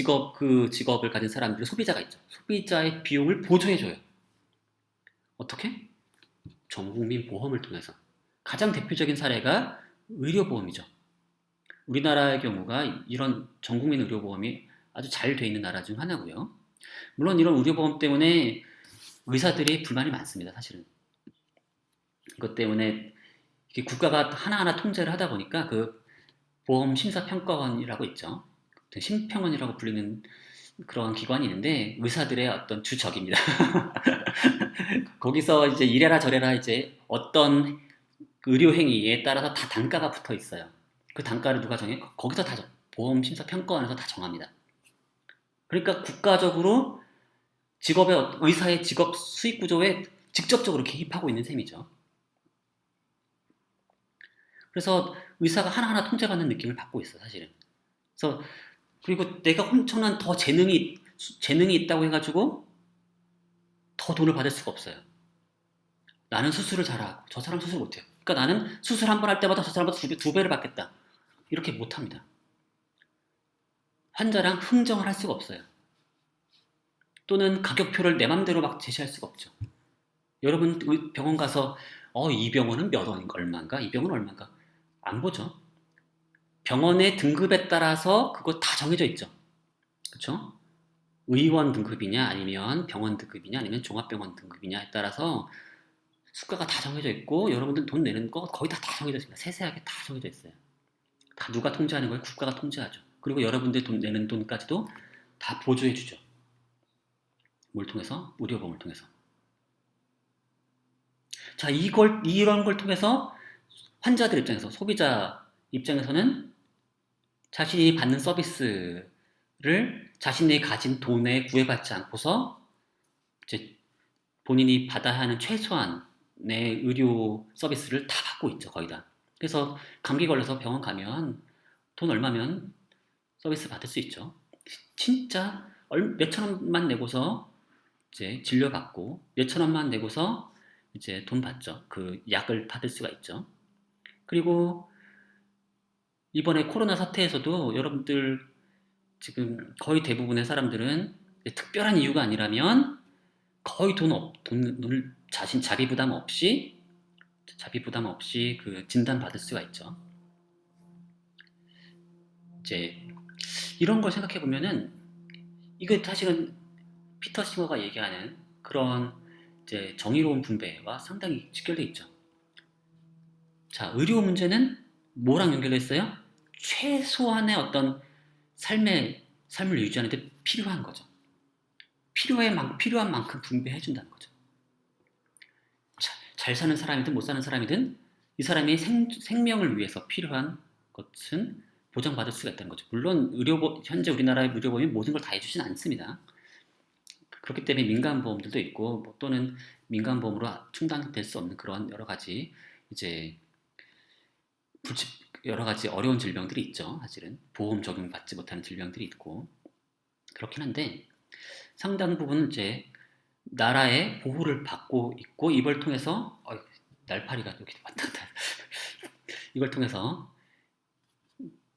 직업을 가진 사람들의 소비자가 있죠. 소비자의 비용을 보조해줘요. 어떻게? 전국민 보험을 통해서. 가장 대표적인 사례가 의료보험이죠. 우리나라의 경우가 이런 전국민 의료보험이 아주 잘 돼 있는 나라 중 하나고요. 물론 이런 의료보험 때문에 의사들이 불만이 많습니다. 사실은. 그것 때문에 국가가 하나하나 통제를 하다 보니까 그 보험심사평가원이라고 있죠. 심평원이라고 불리는 그런 기관이 있는데 의사들의 어떤 주적입니다. 거기서 이제 이래라 저래라 이제 어떤 의료 행위에 따라서 다 단가가 붙어 있어요. 그 단가를 누가 정해? 거기서 다 보험심사평가원에서 다 정합니다. 그러니까 국가적으로 의사의 직업 수익 구조에 직접적으로 개입하고 있는 셈이죠. 그래서 의사가 하나하나 통제받는 느낌을 받고 있어, 사실은. 그래서 그리고 내가 엄청난 더 재능이 있다고 해가지고 더 돈을 받을 수가 없어요. 나는 수술을 잘하고 저 사람 수술 못해요. 그러니까 나는 수술 한 번 할 때마다 저 사람보다 두 배를 받겠다. 이렇게 못합니다. 환자랑 흥정을 할 수가 없어요. 또는 가격표를 내 맘대로 막 제시할 수가 없죠. 여러분 병원 가서 이 병원은 몇 원인가 얼마인가 이 병원은 얼마인가 안 보죠. 병원의 등급에 따라서 그거 다 정해져 있죠. 그렇죠? 의원 등급이냐 아니면 병원 등급이냐 아니면 종합병원 등급이냐에 따라서 수가가 다 정해져 있고 여러분들 돈 내는 거 거의 다 정해져 있습니다. 세세하게 다 정해져 있어요. 다 누가 통제하는 거예요? 국가가 통제하죠. 그리고 여러분들 내는 돈까지도 다 보조해 주죠. 뭘 통해서? 의료보험을 통해서. 자, 이런 걸 통해서 환자들 입장에서, 소비자 입장에서는 자신이 받는 서비스를 자신이 가진 돈에 구애받지 않고서 이제 본인이 받아야 하는 최소한의 의료 서비스를 다 받고 있죠, 거의 다. 그래서 감기 걸려서 병원 가면 돈 얼마면 서비스 받을 수 있죠. 진짜 몇천 원만 내고서 이제 진료받고 몇천 원만 내고서 이제 돈 받죠. 그 약을 받을 수가 있죠. 그리고 이번에 코로나 사태에서도 여러분들 지금 거의 대부분의 사람들은 특별한 이유가 아니라면 거의 돈을 자비 부담 없이 그 진단 받을 수가 있죠. 이제 이런 걸 생각해 보면은 이거 사실은 피터 싱어가 얘기하는 그런 이제 정의로운 분배와 상당히 직결돼 있죠. 자, 의료 문제는 뭐랑 연결돼 있어요? 최소한의 어떤 삶을 유지하는 데 필요한 거죠. 필요한 만큼 분배해 준다는 거죠. 잘 사는 사람이든 못 사는 사람이든 이 사람이 생명을 위해서 필요한 것은 보장받을 수가 있다는 거죠. 물론 현재 우리나라의 의료보험이 모든 걸 다 해주진 않습니다. 그렇기 때문에 민간보험들도 있고 또는 민간보험으로 충당될 수 없는 그런 여러 가지 이제 여러 가지 어려운 질병들이 있죠. 사실은 보험 적용받지 못하는 질병들이 있고 그렇긴 한데 상당 부분은 이제 나라의 보호를 받고 있고 이걸 통해서 날파리가 이렇게 왔다 갔다 이걸 통해서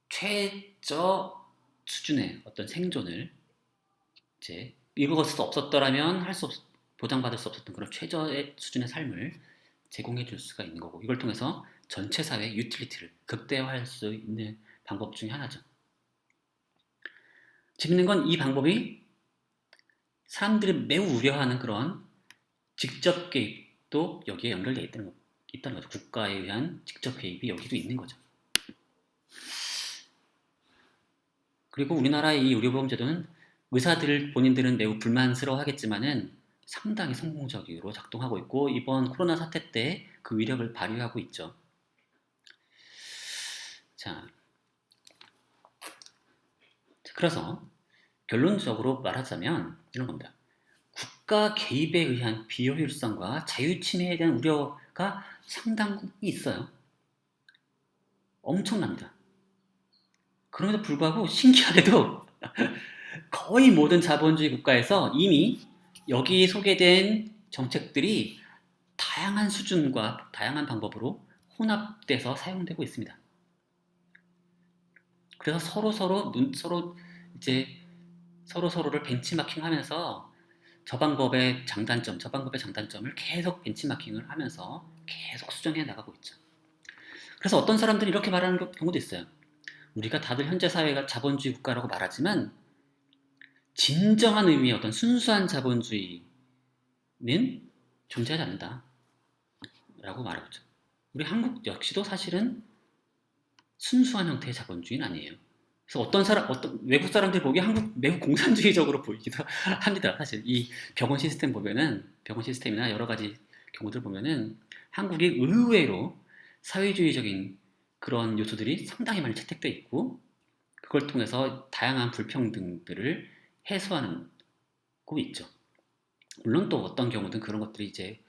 최저 수준의 어떤 생존을 이제 이것이 없었더라면 보장받을 수 없었던 그런 최저의 수준의 삶을 제공해 줄 수가 있는 거고 이걸 통해서 전체 사회의 유틸리티를 극대화할 수 있는 방법 중에 하나죠. 재밌는 건 이 방법이 사람들이 매우 우려하는 그런 직접 개입도 여기에 연결되어 있다는 거죠. 국가에 의한 직접 개입이 여기도 있는 거죠. 그리고 우리나라의 이 의료보험제도는 의사들 본인들은 매우 불만스러워하겠지만은 상당히 성공적으로 작동하고 있고 이번 코로나 사태 때 그 위력을 발휘하고 있죠. 자, 그래서 결론적으로 말하자면 이런 겁니다. 국가 개입에 의한 비효율성과 자유침해에 대한 우려가 상당히 있어요. 엄청납니다. 그럼에도 불구하고 신기하게도 거의 모든 자본주의 국가에서 이미 여기 소개된 정책들이 다양한 수준과 다양한 방법으로 혼합돼서 사용되고 있습니다. 그래서 서로를 벤치마킹하면서 저 방법의 장단점을 계속 벤치마킹을 하면서 계속 수정해 나가고 있죠. 그래서 어떤 사람들이 이렇게 말하는 경우도 있어요. 우리가 다들 현재 사회가 자본주의 국가라고 말하지만 진정한 의미의 어떤 순수한 자본주의는 존재하지 않는다 라고 말하죠. 우리 한국 역시도 사실은 순수한 형태의 자본주의는 아니에요. 그래서 어떤 외국 사람들이 보기에 한국 매우 공산주의적으로 보이기도 합니다. 사실 이 병원 시스템이나 여러 가지 경우들 보면은 한국이 의외로 사회주의적인 그런 요소들이 상당히 많이 채택되어 있고 그걸 통해서 다양한 불평등들을 해소하는 고 있죠. 물론 또 어떤 경우든 그런 것들이 이제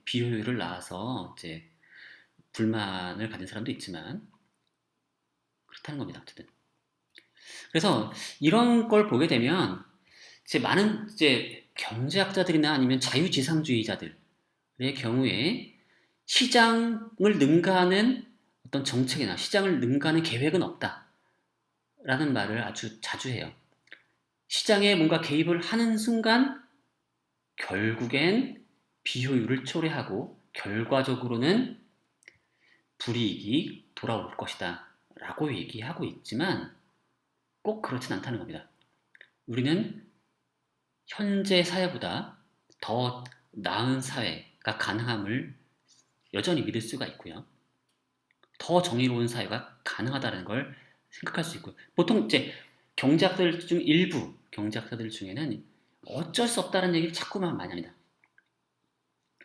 비효율을 낳아서 이제 불만을 가진 사람도 있지만 그렇다는 겁니다. 어쨌든. 그래서 이런 걸 보게 되면 많은 경제학자들이나 아니면 자유지상주의자들의 경우에 시장을 능가하는 어떤 정책이나 시장을 능가하는 계획은 없다라는 말을 아주 자주 해요. 시장에 뭔가 개입을 하는 순간 결국엔 비효율을 초래하고 결과적으로는 불이익이 돌아올 것이다 라고 얘기하고 있지만 꼭 그렇진 않다는 겁니다. 우리는 현재 사회보다 더 나은 사회가 가능함을 여전히 믿을 수가 있고요. 더 정의로운 사회가 가능하다는 걸 생각할 수 있고요. 보통 이제 일부 경제학자들 중에는 어쩔 수 없다는 얘기를 자꾸만 많이 합니다.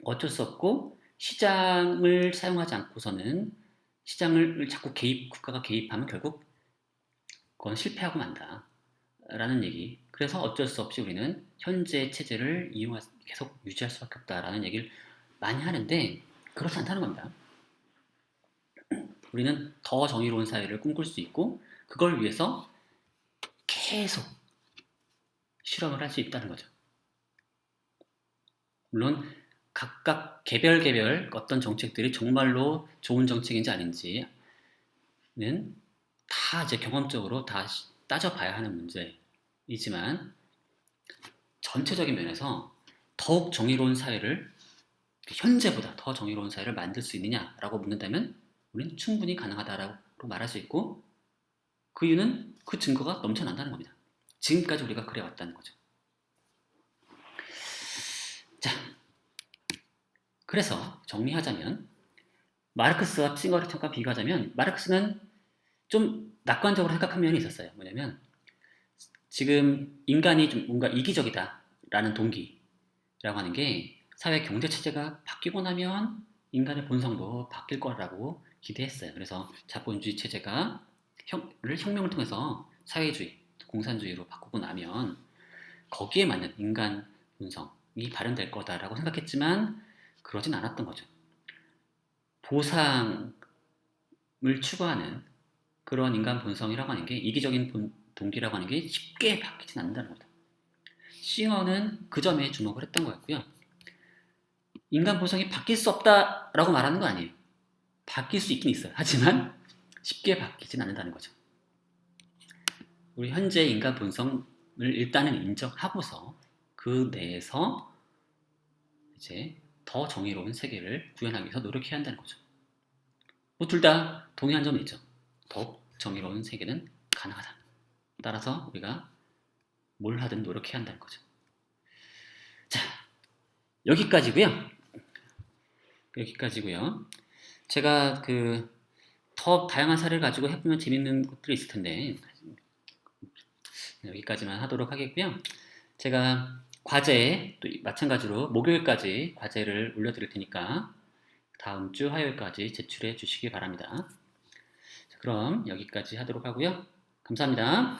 어쩔 수 없고 시장을 사용하지 않고서는 시장을 자꾸 국가가 개입하면 결국 그건 실패하고 만다 라는 얘기. 그래서 어쩔 수 없이 우리는 현재 체제를 계속 유지할 수밖에 없다라는 얘기를 많이 하는데 그렇지 않다는 겁니다. 우리는 더 정의로운 사회를 꿈꿀 수 있고 그걸 위해서 계속 실험을 할 수 있다는 거죠. 물론 각각 개별 어떤 정책들이 정말로 좋은 정책인지 아닌지는 다 이제 경험적으로 다 따져봐야 하는 문제이지만 전체적인 면에서 더욱 정의로운 사회를 현재보다 더 정의로운 사회를 만들 수 있느냐라고 묻는다면 우리는 충분히 가능하다라고 말할 수 있고 그 이유는 그 증거가 넘쳐난다는 겁니다. 지금까지 우리가 그래왔다는 거죠. 자, 그래서 정리하자면 마르크스와 칭거리턴과 비교하자면 마르크스는 좀 낙관적으로 생각한 면이 있었어요. 뭐냐면 지금 인간이 좀 뭔가 이기적이다라는 동기라고 하는 게 사회 경제 체제가 바뀌고 나면 인간의 본성도 바뀔 거라고 기대했어요. 그래서 자본주의 체제가 혁명을 통해서 사회주의, 공산주의로 바꾸고 나면 거기에 맞는 인간 본성이 발현될 거다라고 생각했지만 그러진 않았던 거죠. 보상을 추구하는 그런 인간 본성이라고 하는 게 이기적인 동기라고 하는 게 쉽게 바뀌진 않는다는 거죠. 싱어는 그 점에 주목을 했던 거였고요. 인간 본성이 바뀔 수 없다라고 말하는 거 아니에요. 바뀔 수 있긴 있어요. 하지만 쉽게 바뀌진 않는다는 거죠. 우리 현재 인간 본성을 일단은 인정하고서 그 내에서 이제 더 정의로운 세계를 구현하기 위해서 노력해야 한다는 거죠. 뭐 둘 다 동의한 점은 있죠. 더욱 정의로운 세계는 가능하다. 따라서 우리가 뭘 하든 노력해야 한다는 거죠. 자, 여기까지고요. 여기까지고요. 제가 더 다양한 사례를 가지고 해보면 재밌는 것들이 있을 텐데 여기까지만 하도록 하겠고요. 제가 과제 또 마찬가지로 목요일까지 과제를 올려드릴 테니까 다음 주 화요일까지 제출해 주시기 바랍니다. 자, 그럼 여기까지 하도록 하고요. 감사합니다.